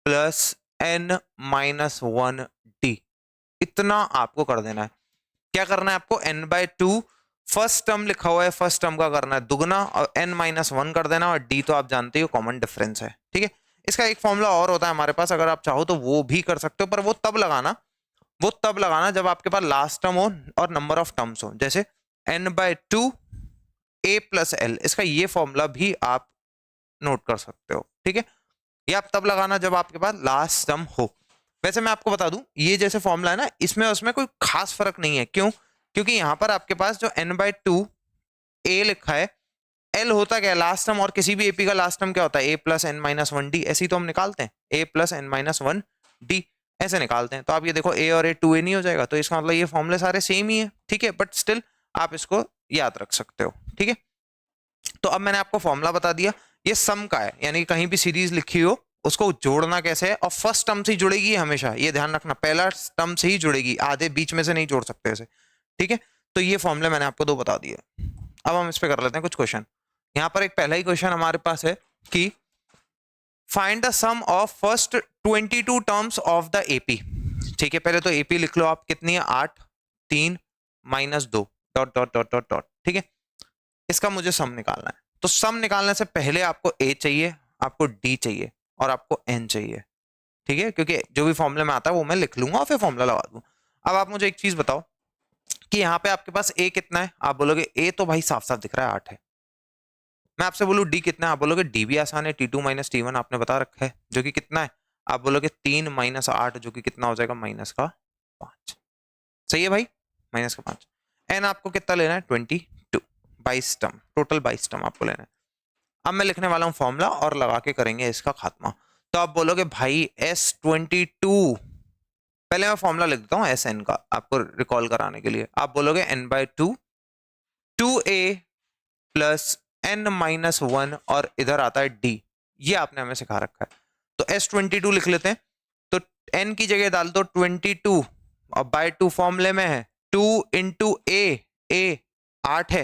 प्लस n-1d। इतना आपको कर देना है। क्या करना है आपको? n/2 फर्स्ट टर्म लिखा हुआ है, फर्स्ट टर्म का करना है दुगना और n-1 कर देना, और d तो आप जानते हो कॉमन डिफरेंस है। ठीक है, इसका एक फॉर्मूला और होता है हमारे पास, अगर आप चाहो तो वो भी कर सकते हो, पर वो तब लगाना जब आपके पास लास्ट टर्म हो और नंबर ऑफ टर्म्स हो। जैसे n/2 a प्लस l, इसका ये फॉर्मूला भी आप नोट कर सकते हो। ठीक है, ये आप तब लगाना जब आपके पास लास्ट टर्म हो। वैसे मैं आपको बता दूं, ये जैसे फॉर्मूला है ना, इसमें उसमें कोई खास फर्क नहीं है। क्यों? क्योंकि यहां पर आपके पास जो n/2 a लिखा है एल होता क्या है, लास्ट टर्म, और किसी भी एपी का लास्ट टर्म क्या होता है, a plus N minus one d, ऐसे ही तो हम निकालते हैं, a plus N minus one d ऐसे निकालते हैं। तो आप ये देखो ए और ए 2a नहीं हो जाएगा, तो इसका मतलब ये फॉर्मूले सारे सेम ही है, ठीक है, बट स्टिल आप इसको याद रख सकते हो, ठीक है। तो अब मैंने आपको फॉर्मूला बता दिया, ये सम का है, यानी कहीं भी सीरीज लिखी हो उसको जोड़ना कैसे है, और फर्स्ट टर्म से ही जुड़ेगी हमेशा, ये ध्यान रखना, पहला टर्म से ही जुड़ेगी, आधे बीच में से नहीं जोड़ सकते इसे, ठीक है। तो ये फॉर्मूले मैंने आपको दो बता दिए। अब हम इस पे कर लेते हैं कुछ क्वेश्चन। यहाँ पर एक पहला ही क्वेश्चन हमारे पास है कि find the sum of first 22 terms of the AP, ठीक है। पहले तो एपी लिख लो आप, कितनी है, 8 3 minus 2 dot dot dot dot dot, ठीक है। इसका मुझे सम निकालना है, तो सम निकालने से पहले आपको ए चाहिए, आपको डी चाहिए और आपको एन चाहिए, ठीक है, क्योंकि जो भी फॉर्मूले में आता है वो मैं लिख लूंगा और फिर फॉर्मूला लगा दूं। अब आप मुझे एक चीज बताओ कि यहाँ पे आपके पास ए कितना है, आप बोलोगे ए तो भाई साफ साफ दिख रहा है 8 है। मैं आपसे बोलूं डी कितना है, आप बोलोगे डी भी आसान है, T2 माइनस T1 आपने बता रखा है, जो कि कितना है, आप बोलोगे 3 माइनस 8, जो कि कितना हो जाएगा, माइनस का 5। सही है भाई, माइनस का 5। एन आपको कितना लेना है, 22, 22 टर्म, टोटल 22 टर्म आपको लेना है। अब मैं लिखने वाला हूं फॉर्मूला और लगा के करेंगे इसका खात्मा। तो आप बोलोगे भाई S22, पहले मैं फॉर्मूला लिख देता हूं एस एन का आपको रिकॉल कराने के लिए। आप बोलोगे n/2 2a plus n minus 1 और इधर आता है d, ये आपने हमें सिखा रखा है। तो S22 लिख लेते हैं, तो n की जगह डाल दो 22 और बाय 2 फॉर्मूले में है 2 इंटू a 8 है,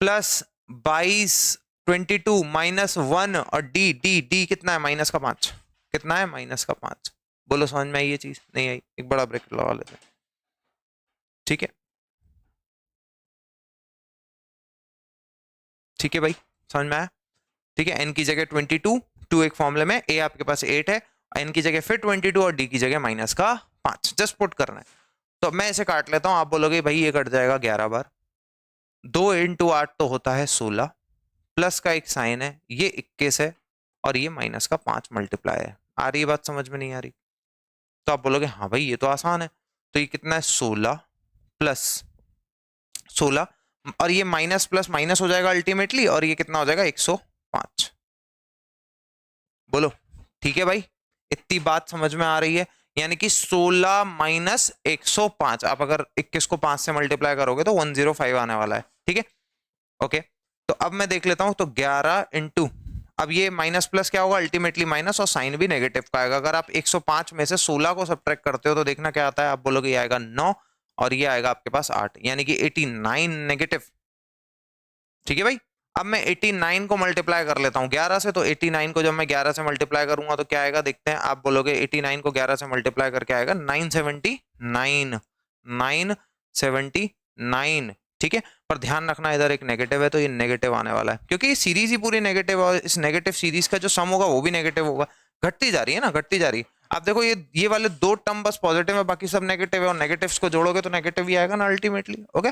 प्लस 22 22 माइनस 1 और d कितना है, माइनस का 5, कितना है, माइनस का 5। बोलो समझ में आई ये चीज, नहीं आई, एक बड़ा ब्रैकेट लगा लेते हैं, ठीक है, ठीक है भाई, समझ में आया, ठीक है। n की जगह 22, 2 एक फॉर्मूले में, a आपके पास 8 है, n की जगह फिर 22 और d की जगह माइनस का 5, जस्ट पुट करना है। तो मैं इसे काट लेता हूं, आप बोलोगे भाई ये कट जाएगा 11 बार, 2 इंटू 8 तो होता है 16, प्लस का एक साइन है, ये 21 है, और ये माइनस का 5 मल्टीप्लाई है। आ रही है बात समझ में, नहीं आ रही? तो आप बोलोगे हाँ भाई ये तो आसान है, तो ये कितना है, 16 प्लस 16, और ये माइनस प्लस माइनस हो जाएगा अल्टीमेटली, और ये कितना हो जाएगा, 105। बोलो ठीक है भाई, इतनी बात समझ में आ रही है? यानी कि 16 माइनस 105, आप अगर 21 को 5 से मल्टीप्लाई करोगे तो 105 आने वाला है, ठीक है, ओके। तो अब मैं देख लेता हूं, तो 11 इंटू, अब ये माइनस प्लस क्या होगा, अल्टीमेटली माइनस, और साइन भी नेगेटिव का आएगा। अगर आप 105 में से 16 को सब्ट्रैक्ट करते हो तो देखना क्या आता है, आप बोलोगे ये आएगा 9 और ये आएगा आपके पास 8, यानी कि 89 नेगेटिव, ठीक है भाई। अब मैं 89 को मल्टीप्लाई कर लेता हूं 11 से, तो 89 को जब मैं 11 से मल्टीप्लाई करूंगा तो क्या आएगा, देखते हैं। आप बोलोगे 89 को 11 से मल्टीप्लाई करके आएगा 979, 979, ठीक है। पर ध्यान रखना इधर एक नेगेटिव है, तो ये नेगेटिव आने वाला है, क्योंकि ये सीरीज ही पूरी नेगेटिव है, और इस नेगेटिव सीरीज का जो सम होगा वो भी नेगेटिव होगा, घटती जा रही है ना, घटती जा रही है। आप देखो ये वाले दो टर्म बस पॉजिटिव है, बाकी सब नेगेटिव है, और नेगेटिव्स को जोड़ोगे तो नेगेटिव ही आएगा ना अल्टीमेटली, ओके।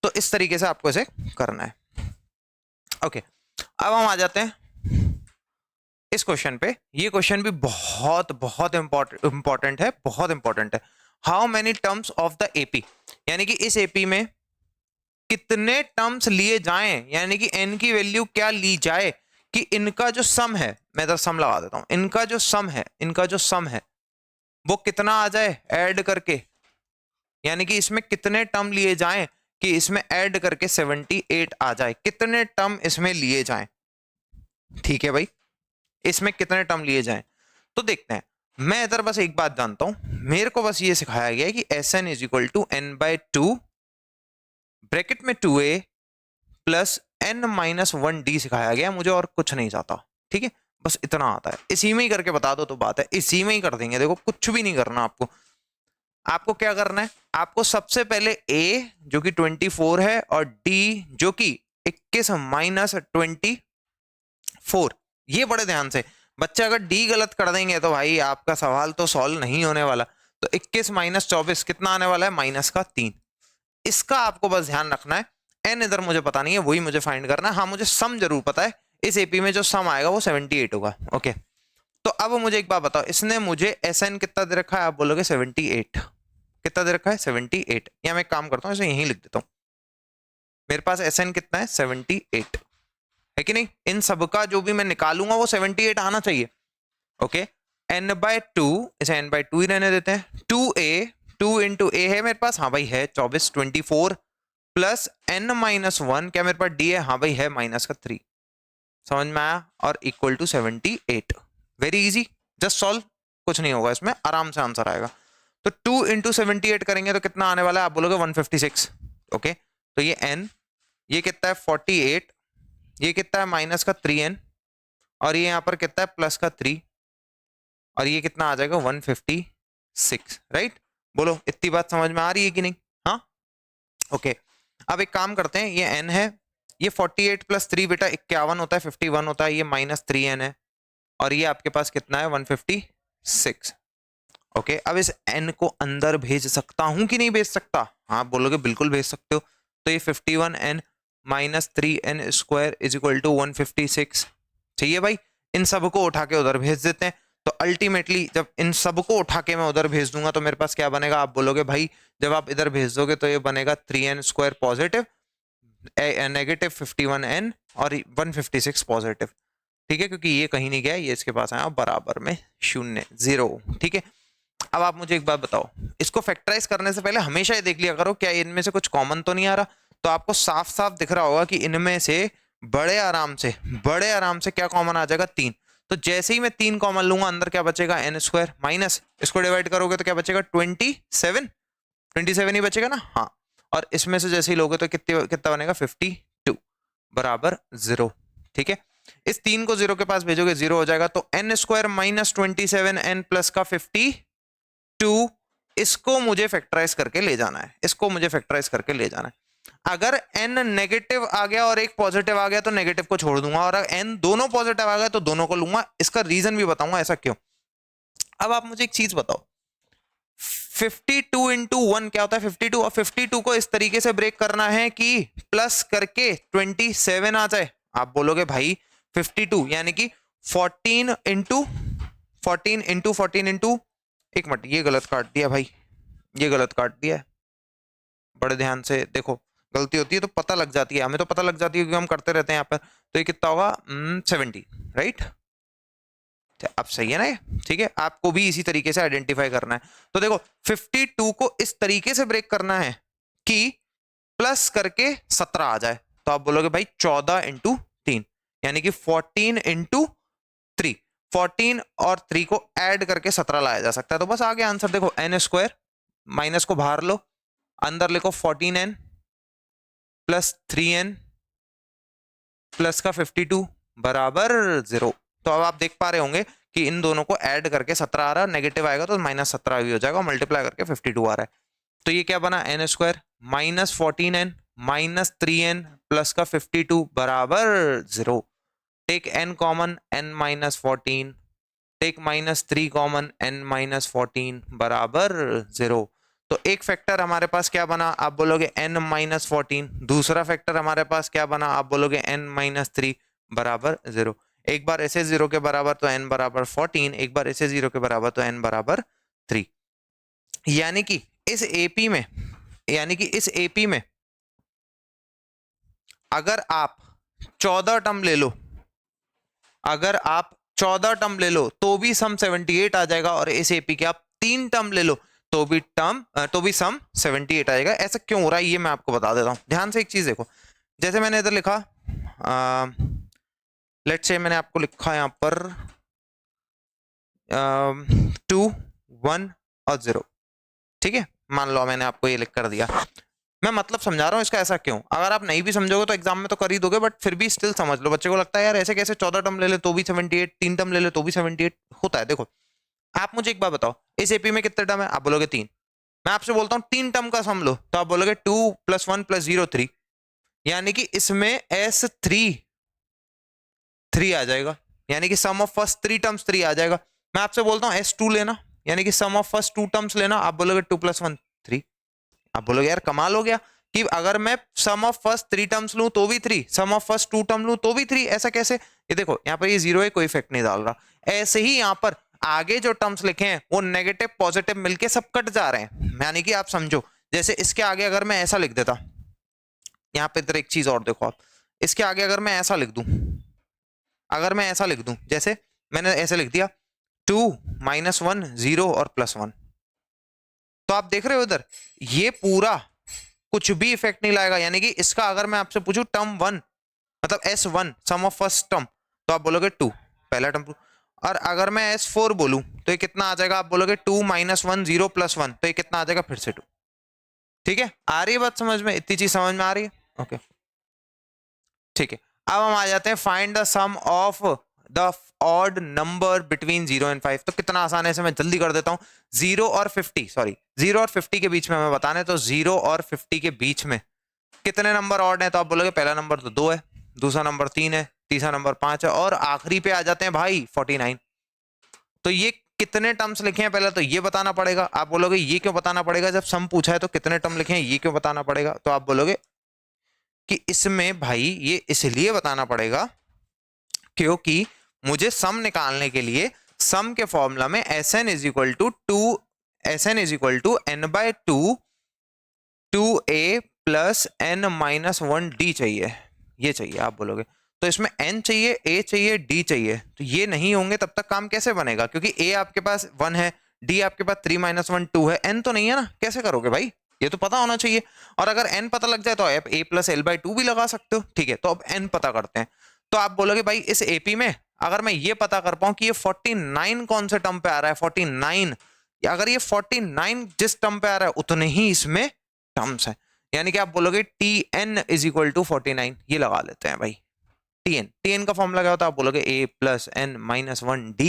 तो इस तरीके से आपको इसे करना है, ओके। अब हम आ जाते हैं इस क्वेश्चन पे। ये क्वेश्चन भी बहुत बहुत इंपॉर्टेंट है, बहुत इंपॉर्टेंट है। How many terms of the AP, यानी कि इस एपी में कितने टर्म्स लिए जाएं, यानी कि n की वैल्यू क्या ली जाए कि इनका जो सम है, मैं इधर सम लगा देता हूं, इनका जो सम है, इनका जो सम है वो कितना आ जाए ऐड करके, यानी कि इसमें कितने टर्म लिए जाएं कि इसमें ऐड करके 78 आ जाए, कितने टर्म इसमें लिए जाएं, ठीक है भाई, इसमें कितने टर्म लिए जाएं। तो देखते हैं, मैं इधर बस एक बात जानता हूं, मेरे को बस ये सिखाया गया है कि Sn is equal to n/2 bracket में 2a plus n minus 1d सिखाया गया, मुझे और कुछ नहीं चाहता, ठीक है, बस इतना आता है। इसी में ही करके बता दो तो बात है, इसी में ही कर देंगे। देखो कुछ भी नहीं करना आपको, आपको क्या करना है, आपको सबसे पहले a जो कि 24 है और d जो कि 21 माइनस 24, ये बड़े ध्यान से, बच्चे अगर d गलत कर देंगे तो भाई आपका सवाल तो सॉल्व नहीं होने वाला। तो 21 माइनस 24 कितना आने वाला है, माइनस का 3। इसका आपको बस ध्यान रखना है, n इधर मुझे पता नहीं है, वही मुझे फाइंड करना है। हाँ मुझे सम जरूर पता है, इस एपी में जो सम आएगा वो 78 होगा, ओके। तो अब मुझे एक बात बताओ, इसने मुझे Sn कितना दे रखा है, आप बोलोगे 78, कितना दे रखा है 78, या मैं एक काम करता हूँ इसे यहीं लिख देता हूँ, मेरे पास Sn कितना है 78 है कि नहीं। इन सब का जो भी मैं निकालूंगा वो 78 आना चाहिए। ओके, n/2, इसे n/2 ही रहने देते हैं। 2a, 2 इंटू ए है मेरे पास, हाँ भाई है 24, 24 प्लस n-1, क्या मेरे पास d है, हाँ भाई है माइनस का 3। समझ में आया, और equal to 78। Very easy, just solve, कुछ नहीं होगा इसमें, आराम से आंसर आएगा। तो 2 इंटू 78 करेंगे तो कितना आने वाला है, आप बोलोगे 156। ओके, तो ये n, ये कितना है 48, ये कितना है माइनस का 3n, और ये यहाँ पर कितना है प्लस का 3, और ये कितना आ जाएगा 156। राइट, बोलो इतनी बात समझ में आ रही है कि नहीं। हाँ, ओके, अब एक काम करते हैं, ये n है, ये 48 प्लस 3 बेटा 51 होता है, 51 होता है, ये माइनस 3n है, और ये आपके पास कितना है 156। ओके, अब इस n को अंदर भेज सकता हूं कि नहीं भेज सकता, हाँ बोलोगे बिल्कुल भेज सकते हो। तो ये 51n minus 3n square is equal to 156 चाहिए भाई। इन सब को उठा के उधर भेज देते हैं। तो अल्टीमेटली जब इन सब को उठा के मैं उधर भेज दूंगा तो मेरे पास क्या बनेगा, आप बोलोगे भाई जब आप इधर भेज दोगे तो ये बनेगा 3n square positive, negative 51n और 156 पॉजिटिव। ठीक है, क्योंकि ये कहीं नहीं गया, ये इसके पास आया बराबर में 0, 0। ठीक है, अब आप मुझे एक बात बताओ, इसको फैक्टराइज करने से पहले हमेशा ये देख लिया करो क्या इनमें से कुछ कॉमन तो नहीं आ रहा। तो आपको साफ साफ दिख रहा होगा कि इनमें से बड़े आराम से क्या कॉमन आ जाएगा, 3। तो जैसे ही मैं 3 कॉमन लूंगा अंदर क्या बचेगा, n स्क्वायर, माइनस इसको डिवाइड करोगे तो क्या बचेगा 27, 27 ही बचेगा ना। हाँ, और इसमें से जैसे ही लोगे तो कितना बनेगा 52 बराबर 0। ठीक है, इस 3 को 0 के पास भेजोगे 0 हो जाएगा। तो n square minus 27n plus का 52, इसको मुझे फैक्टराइज करके ले जाना है, इसको मुझे फैक्टराइज करके ले जाना है। अगर n नेगेटिव आ गया और एक पॉजिटिव आ गया तो नेगेटिव को छोड़ दूंगा, और अगर n दोनों पॉजिटिव आ गया तो दोनों को लूंगा। इसका रीजन भी बताऊंगा ऐसा क्यों। अब आप मुझे एक चीज बताओ, 52 इंटू 1 क्या होता है 52, और 52 को इस तरीके से ब्रेक करना है कि प्लस करके 27 आ जाए। आप बोलोगे भाई 52 यानी कि 14 इंटू 14 इंटू, एक मिनट ये गलत काट दिया भाई, ये गलत काट दिया है, बड़े ध्यान से देखो, गलती होती है तो पता लग जाती है, हमें तो पता लग जाती है क्योंकि हम करते रहते हैं यहाँ पर। तो ये कितना होगा 70, राइट। अब सही है ना ये, ठीक है, आपको भी इसी तरीके से आइडेंटिफाई करना है। तो देखो 52 को इस तरीके से ब्रेक करना है कि प्लस करके 17 आ जाए। तो आप बोलोगे भाई 14 इंटू 3 यानी कि 14 इंटू 3, 14 और 3 को ऐड करके 17 लाया जा सकता है। तो बस आगे आंसर देखो, n स्क्वायर, माइनस को बाहर लो, अंदर लिखो 14n प्लस 3n प्लस का 52 बराबर 0। तो अब आप देख पा रहे होंगे कि इन दोनों को ऐड करके 17 आ रहा है, नेगेटिव आएगा तो माइनस 17 भी हो जाएगा, मल्टीप्लाई करके 52 आ रहा है। तो ये क्या बना, n square minus 14n minus 3n plus का 52 बराबर 0। Take n common, n minus 14, take minus 3 common, n minus 14 बराबर 0। तो एक फैक्टर हमारे पास क्या बना, आप बोलोगे n माइनस 14, दूसरा फैक्टर हमारे पास क्या बना, आप बोलोगे n माइनस 3 बराबर 0। एक बार ऐसे 0 के बराबर तो n बराबर 14, एक बार ऐसे 0 के बराबर तो n बराबर 3। यानी कि इस एपी में, अगर आप 14 टर्म ले लो, अगर आप 14 टर्म ले लो तो भी सम 78 आ जाएगा, और इस एपी के आप 3 टर्म ले लो तो भी सम 78 आएगा। ऐसा क्यों हो रहा है ये मैं आपको बता देता हूं, ध्यान से एक चीज देखो। जैसे मैंने इधर लिखा, लेट्स से मैंने आपको लिखा यहां पर 2 1 और 0, ठीक है, मान लो मैंने आपको ये लिख कर दिया। मैं मतलब समझा रहा हूँ इसका, ऐसा क्यों। अगर आप नहीं भी समझोगे तो एग्जाम में तो कर ही दोगे, बट फिर भी स्टिल समझ लो। बच्चे को लगता है यार ऐसे कैसे 14 टर्म ले ले तो भी 78, 3 टर्म ले ले तो भी 78 होता है। देखो आप मुझे एक बात बताओ, इस एपी में कितने टर्म है, आप बोलोगे 3। मैं आपसे बोलता हूँ 3 टर्म का सम लो, तो आप बोलोगे 2 + 1 + 0 3, यानी कि इसमें S3 आ जाएगा, यानी कि सम ऑफ फर्स्ट 3 टर्म्स 3 आ जाएगा। मैं आपसे बोलता हूँ S2 लेना, यानी कि सम ऑफ फर्स्ट 2 टर्म्स लेना, आप बोलोगे 2 + 1 3। आप बोलोगे यार कमाल हो गया कि अगर मैं सम ऑफ फर्स्ट 3 टर्म्स लूं तो भी 3, सम ऑफ फर्स्ट 2 टर्म लूं तो भी 3, ऐसा कैसे। ये देखो यहाँ पर ये 0 है, कोई इफेक्ट नहीं डाल रहा। ऐसे ही यहाँ पर आगे जो टर्म्स लिखे हैं वो नेगेटिव पॉजिटिव मिलके सब कट जा रहे हैं, यानी कि आप समझो जैसे इसके आगे अगर मैं ऐसा लिख देता, यहाँ पे इधर एक चीज और देखो आप, इसके आगे अगर मैं ऐसा लिख दूं, अगर मैं ऐसा लिख दूं, जैसे मैंने ऐसे लिख दिया 2 -1 0 और +1, तो आप देख रहे हो इधर ये पूरा कुछ भी इफेक्ट नहीं लाएगा। यानी कि इसका अगर मैं आपसे पूछूं टर्म 1 मतलब S1 some of first term, तो आप बोलोगे 2 पहला टर्म। और अगर मैं S4 बोलूं तो ये कितना आ जाएगा, आप बोलोगे 2 -1 0 +1, तो ये कितना आ जाएगा फिर से 2। ठीक है, आ रही है बात समझ में, इतनी चीज समझ में आ रही है? ओके ठीक है, अब हम आ जाते हैं find the sum of the odd number between 0 and 5। तो कितना आसान है, इसे मैं जल्दी कर देता हूं। 0 और 50 के बीच में हमें बताने, तो 0 और 50 के बीच में कितने नंबर ऑड हैं, तो आप बोलोगे पहला नंबर तो 2 है, दूसरा नंबर 3 है, तीसरा नंबर 5 है, और आखिरी पे आ जाते हैं भाई 49। तो ये कितने टर्म्स लिखे हैं पहले तो ये बताना पड़ेगा। आप बोलोगे ये क्यों बताना पड़ेगा, जब सम पूछा है तो कितने टर्म लिखे हैं ये क्यों बताना पड़ेगा, तो आप बोलोगे कि इसमें भाई ये इसलिए बताना पड़ेगा क्योंकि मुझे सम निकालने के लिए सम के फॉर्मूला में Sn is equal to n/2 2a plus n-1d चाहिए, ये चाहिए। आप बोलोगे तो इसमें n चाहिए, a चाहिए, d चाहिए, तो ये नहीं होंगे तब तक काम कैसे बनेगा, क्योंकि a आपके पास 1 है, d आपके पास 3 - 1 2 है, n तो नहीं है ना, कैसे करोगे भाई, ये तो पता होना चाहिए। और अगर n पता लग जाए तो आप a + l/2 भी लगा सकते हो। ठीक है, तो अब n पता करते हैं। तो आप बोलोगे भाई इस AP में अगर मैं ये पता कर पाऊं कि ये 49 कौन से टर्म पे आ रहा है, 49, अगर ये 49 जिस टर्म पे आ रहा है उतने ही इसमें टर्म्स है, यानी कि आप बोलोगे Tn इज इक्वल टू 49। ये लगा लेते हैं भाई, Tn का फॉर्मूला क्या होता है, आप बोलोगे a + n-1d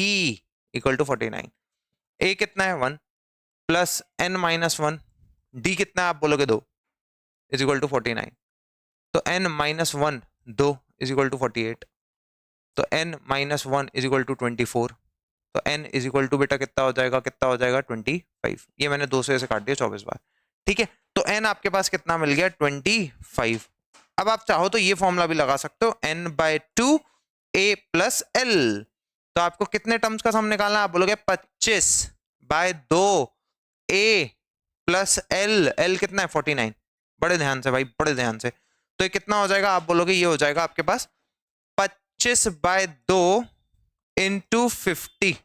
equal to 49। a कितना है 1 प्लस n-1, d कितना है आप बोलोगे 2 इज इक्वल टू 49। तो n-1 2 इज इक्वल टू 48, तो n-1 इज इक्वल टू 24, तो n इज इक्वल टू बेटा कितना हो जाएगा, 25। ये मैंने 2 से काट दिया 24 बार। ठीक है, तो n आपके पास कितना मिल गया 25। अब आप चाहो तो ये फॉर्मूला भी लगा सकते हो n/2 a + l। तो आपको कितने टर्म्स का सम निकालना है, आप बोलोगे 25/2 a + l कितना है 49। बड़े ध्यान से भाई, बड़े ध्यान से, तो ये कितना हो जाएगा, आप बोलोगे ये हो जाएगा आपके पास 25/2 इंटू 50।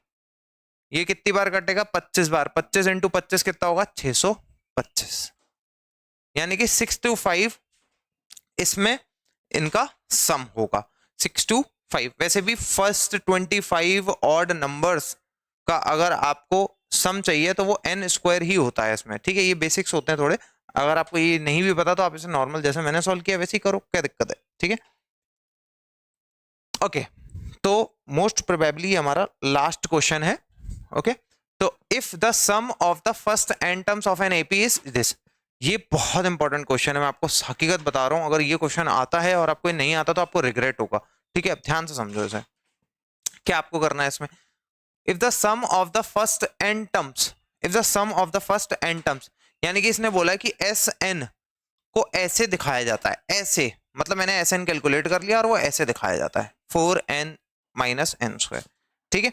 ये कितनी बार कटेगा 25 बार, 25 इंटू 25 कितना होगा 625, यानी कि 6 to 5 इसमें इनका सम होगा 6 to 5। वैसे भी फर्स्ट 25 ऑड नंबर्स का अगर आपको सम चाहिए तो वो n² ही होता है इसमें। ठीक है, ये बेसिक्स होते हैं थोड़े, अगर आपको ये नहीं भी पता तो आप इसे नॉर्मल जैसे मैंने सॉल्व किया वैसे ही करो, क्या दिक्कत है। ठीक है, ओके, तो मोस्ट प्रोबेबली हमारा लास्ट क्वेश्चन है। ओके, तो if the sum of the first n terms of an AP is this, ये बहुत इंपॉर्टेंट क्वेश्चन है, मैं आपको हकीकत बता रहा हूं, अगर ये क्वेश्चन आता है और आपको नहीं आता तो आपको रिग्रेट होगा। ठीक है, ध्यान से समझो इसे, क्या आपको करना है इसमें, if the sum of the first n terms, if the sum of the first n terms, यानी कि इसने बोला कि Sn को ऐसे दिखाया जाता है, ऐसे, मतलब मैंने Sn कैलकुलेट कर लिया और वो ऐसे दिखाया जाता है 4n - n²। ठीक है,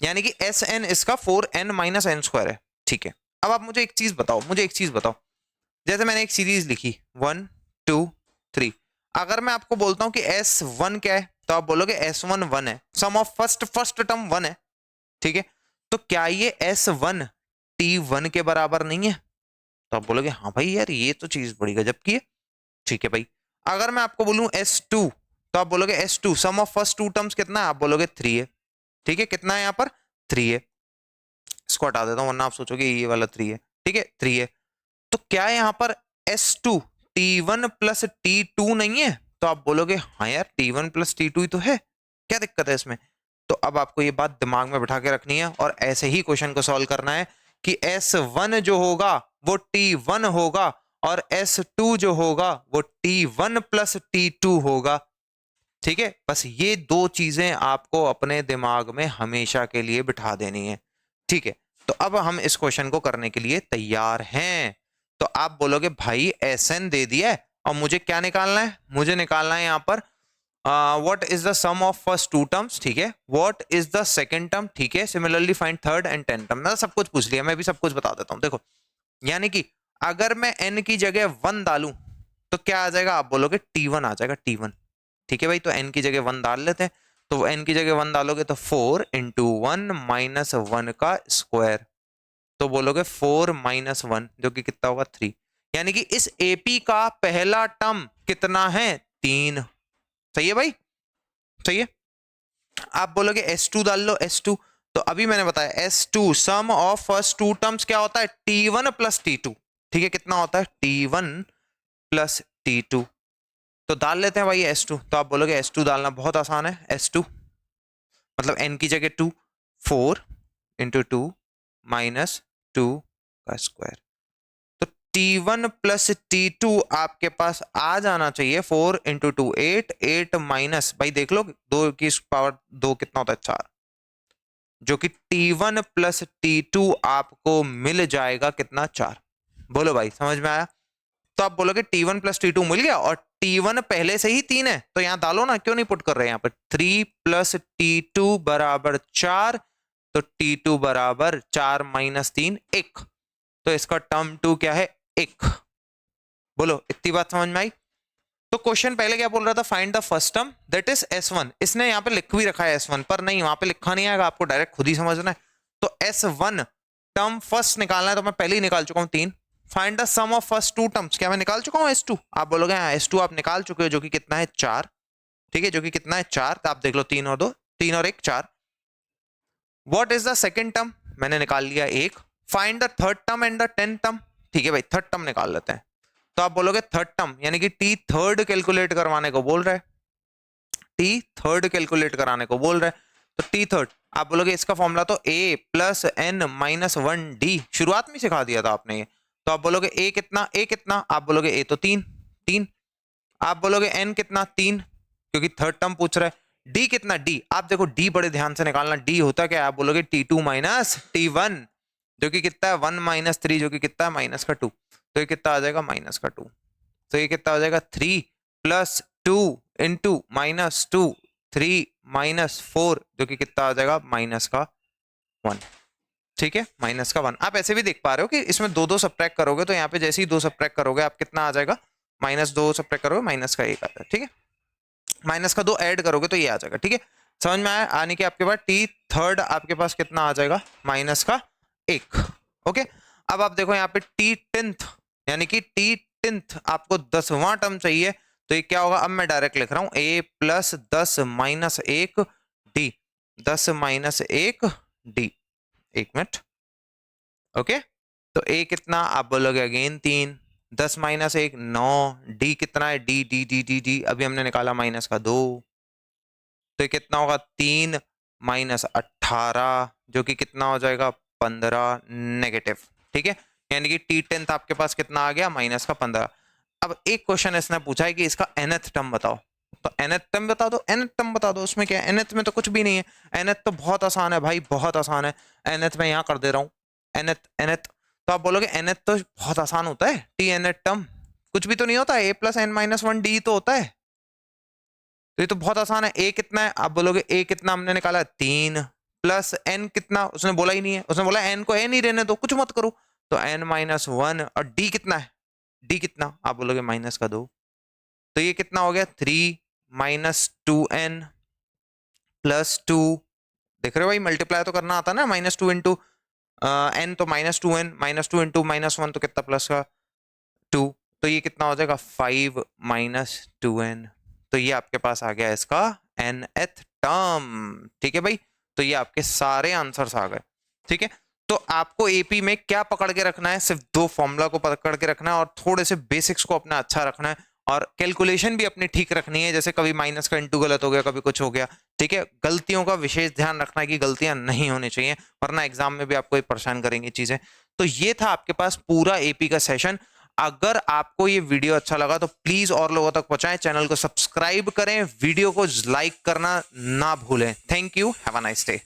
यानी कि Sn इसका 4n - n² है। ठीक है, अब आप मुझे एक चीज बताओ, जैसे मैंने एक सीरीज लिखी 1 2 3, अगर मैं आपको बोलता हूं कि S1 क्या है, तो आप बोलोगे S1 1 है, सम ऑफ फर्स्ट टर्म 1 है। ठीक है, तो क्या ये S1 T1 के बराबर नहीं है, तो आप बोलोगे हाँ भाई यार ये तो चीज बड़ी गजब की है। ठीक है भाई, अगर मैं आपको बोलूं S2, तो आप बोलोगे S2 sum of first 2 terms कितना है, आप बोलोगे 3 है। ठीक है, कितना है यहाँ पर 3 है, इसको हटा देता हूं वरना आप सोचोगे ये वाला 3 है। ठीक है, 3 है, तो क्या यहाँ पर S2 T1 + T2 नहीं है, तो आप बोलोगे हाँ यार T1 + T2 ही तो है, क्या दिक्कत है इसमें। तो अब आपको ये बात दिमाग में बिठा के रखनी है और ऐसे ही क्वेश्चन को सॉल्व करना है कि S1 जो होगा वो T1 होगा और S2 जो होगा वो T1 + T2 होगा। ठीक है, बस ये 2 चीजें आपको अपने दिमाग में हमेशा के लिए बिठा देनी है। ठीक है, तो अब हम इस क्वेश्चन को करने के लिए तैयार हैं। तो आप बोलोगे भाई Sn दे दिया है और मुझे क्या निकालना है, मुझे निकालना है यहाँ पर what is the sum of first 2 terms. ठीक है, what is the second term. ठीक है, similarly find third and 10th term. मैं सब कुछ पूछ लिया, मैं भी सब कुछ बता देता हूँ। देखो, यानी कि अगर मैं n की जगह 1 डालूं तो क्या आ जाएगा, आप बोलोगे T1 आ जाएगा, T1। ठीक है भाई, तो n की जगह 1 डाल लेते हैं। तो n की जगह 1 डालोगे तो 4 इंटू 1 माइनस 1 का स्क्वायर, तो बोलोगे 4 माइनस 1 जो कि कितना होगा 3। यानी कि इस AP का पहला टर्म कितना है, 3। सही है भाई, सही है। आप बोलोगे S2 डाल लो, S2। तो अभी मैंने बताया S2 sum of first two terms क्या होता है, T1 प्लस T2। ठीक है, कितना होता है, T1 प्लस T2। तो डाल लेते हैं भाई S2। तो आप बोलोगे S2 डालना बहुत आसान है, S2 मतलब n की जगह 2, 4 इंटू 2 माइनस 2 का स्क्वायर। तो T1 प्लस T2 आपके पास आ जाना चाहिए 4 इंटू 2 8, 8 माइनस, भाई देख लो 2 की पावर 2 कितना होता है, 4, जो कि T1 प्लस T2 आपको मिल जाएगा कितना, 4। बोलो भाई समझ में आया। तो आप बोलोगे T1 प्लस T2 मिल गया, और T1 पहले से ही 3 है तो यहां डालो ना, क्यों नहीं पुट कर रहे हैं यहाँ पर, 3 प्लस T2 बराबर 4। तो T2 बराबर 4 माइनस 3 1। तो इसका टर्म 2 क्या है, 1। बोलो इतनी बात समझ में आई। तो क्वेश्चन पहले क्या बोल रहा था, find the first term that is S1। इसने यहाँ पे लिख भी रखा है S1, पर नहीं वहां पे लिखा नहीं आएगा, आपको डायरेक्ट खुद ही समझना है। तो S1 टर्म फर्स्ट निकालना है, तो मैं पहले ही निकाल चुका हूँ 3। Find the sum of first two terms, क्या मैं निकाल चुका हूँ S2। आप बोलोगे हाँ S2 आप निकाल चुके हो, जो कि कितना है 4। ठीक है, जो कि कितना है 4। तो आप देख लो 3 और 2, 3 और 1 4। What is the second term, मैंने निकाल लिया 1। Find the third term and the 10th term. ठीक है भाई, थर्ड टर्म निकाल लेते हैं। तो आप बोलोगे थर्ड टर्म यानी कि T थर्ड कैलकुलेट करवाने को बोल रहा है, T थर्ड कैलकुलेट कराने को बोल रहा है। तो T थर्ड आप बोलोगे इसका फॉर्मूला तो A plus N minus 1D, शुरुआत में सिखा दिया था आपने ये। तो आप बोलोगे A कितना, A कितना, आप बोलोगे A तो 3 3। आप बोलोगे N कितना, 3, क्योंकि थर्ड टर्म पूछ रहा है। D कितना, D आप देखो D बड़े ध्यान से निकालना, D होता क्या है, आप बोलोगे T2 माइनस T1, जो कि कितना है 1 माइनस 3, जो कि कितना है माइनस का 2। तो ये कितना आ जाएगा, माइनस का 2। तो ये कितना हो जाएगा 3 प्लस 2 इंटू माइनस 2, 3 माइनस 4, जो कि कितना आ जाएगा माइनस का 1। ठीक है, माइनस का 1। आप ऐसे भी देख पा रहे हो कि इसमें 2 2 सब्ट्रैक्ट करोगे, तो यहाँ पे जैसे ही 2 सब्ट्रैक्ट करोगे आप कितना आ जाएगा, माइनस 2 सब्ट्रैक्ट करोगे माइनस का 1 आ जाएगा। ठीक है, माइनस का 2 ऐड करोगे तो ये आ जाएगा। ठीक है, समझ में आया। आने के आपके पास T थर्ड आपके पास कितना आ जाएगा, माइनस का 1। ओके, अब आप देखो यहाँ पे T टेंथ यानी कि T टेंथ आपको 10वां टर्म चाहिए, तो ये क्या होगा, अब मैं डायरेक्ट लिख रहा हूं A plus 10 minus 1 D, 10 minus 1 D। 1 minute, okay. तो A कितना, आप बोलोगे अगेन 3, 10 माइनस 1 9, D कितना है, D D D D D अभी हमने निकाला माइनस का 2। तो ये कितना होगा, 3 माइनस 18, जो कि कितना हो जाएगा 15 नेगेटिव। ठीक है, यानी कि T टेंथ आपके पास कितना आ गया, माइनस का 15। अब एक क्वेश्चन इसने पूछा है कि इसका nth टर्म बताओ, तो nth टर्म बता दो, nth टर्म बता दो। उसमें क्या है, nth में तो कुछ भी नहीं है, nth तो बहुत आसान है भाई, बहुत आसान है। nth में यहाँ कर दे रहा हूँ, nth तो आप बोलोगे nth तो बहुत आसान होता है, T nth टर्म कुछ भी तो नहीं होता, A plus N minus 1 D तो होता है। तो ये तो बहुत आसान है। A कितना है, आप बोलोगे A कितना हमने निकाला 3 प्लस N कितना, उसने बोला ही नहीं है, उसने बोला N को N ही रहने दो, कुछ मत करो। तो N माइनस 1, और D कितना है, D कितना, आप बोलोगे माइनस का 2। तो ये कितना हो गया 3 माइनस 2N प्लस 2। देख रहे हो भाई, मल्टीप्लाई तो करना आता ना, माइनस 2 इंटू N तो minus 2N, minus 2 into minus 1 तो कितना, प्लस का 2। तो ये कितना हो जाएगा 5 माइनस 2N। तो ये आपके पास आ गया इसका nth टर्म। ठीक है भाई, तो ये आपके सारे आंसर्स आ गए। ठीक है, तो आपको एपी में क्या पकड़ के रखना है, सिर्फ 2 फॉर्मूला को पकड़ के रखना है, और थोड़े से बेसिक्स को अपना अच्छा रखना है, और कैलकुलेशन भी अपनी ठीक रखनी है। जैसे कभी माइनस का इंटू गलत हो गया, कभी कुछ हो गया। ठीक है, गलतियों का विशेष ध्यान रखना है कि गलतियां नहीं होनी चाहिए, वरना एग्जाम में भी आपको परेशान करेंगी चीजें। तो ये था आपके पास पूरा एपी का सेशन। अगर आपको ये वीडियो अच्छा लगा तो प्लीज और लोगों तक पहुंचाएं, चैनल को सब्सक्राइब करें, वीडियो को लाइक करना ना भूलें। Thank you, have a nice day.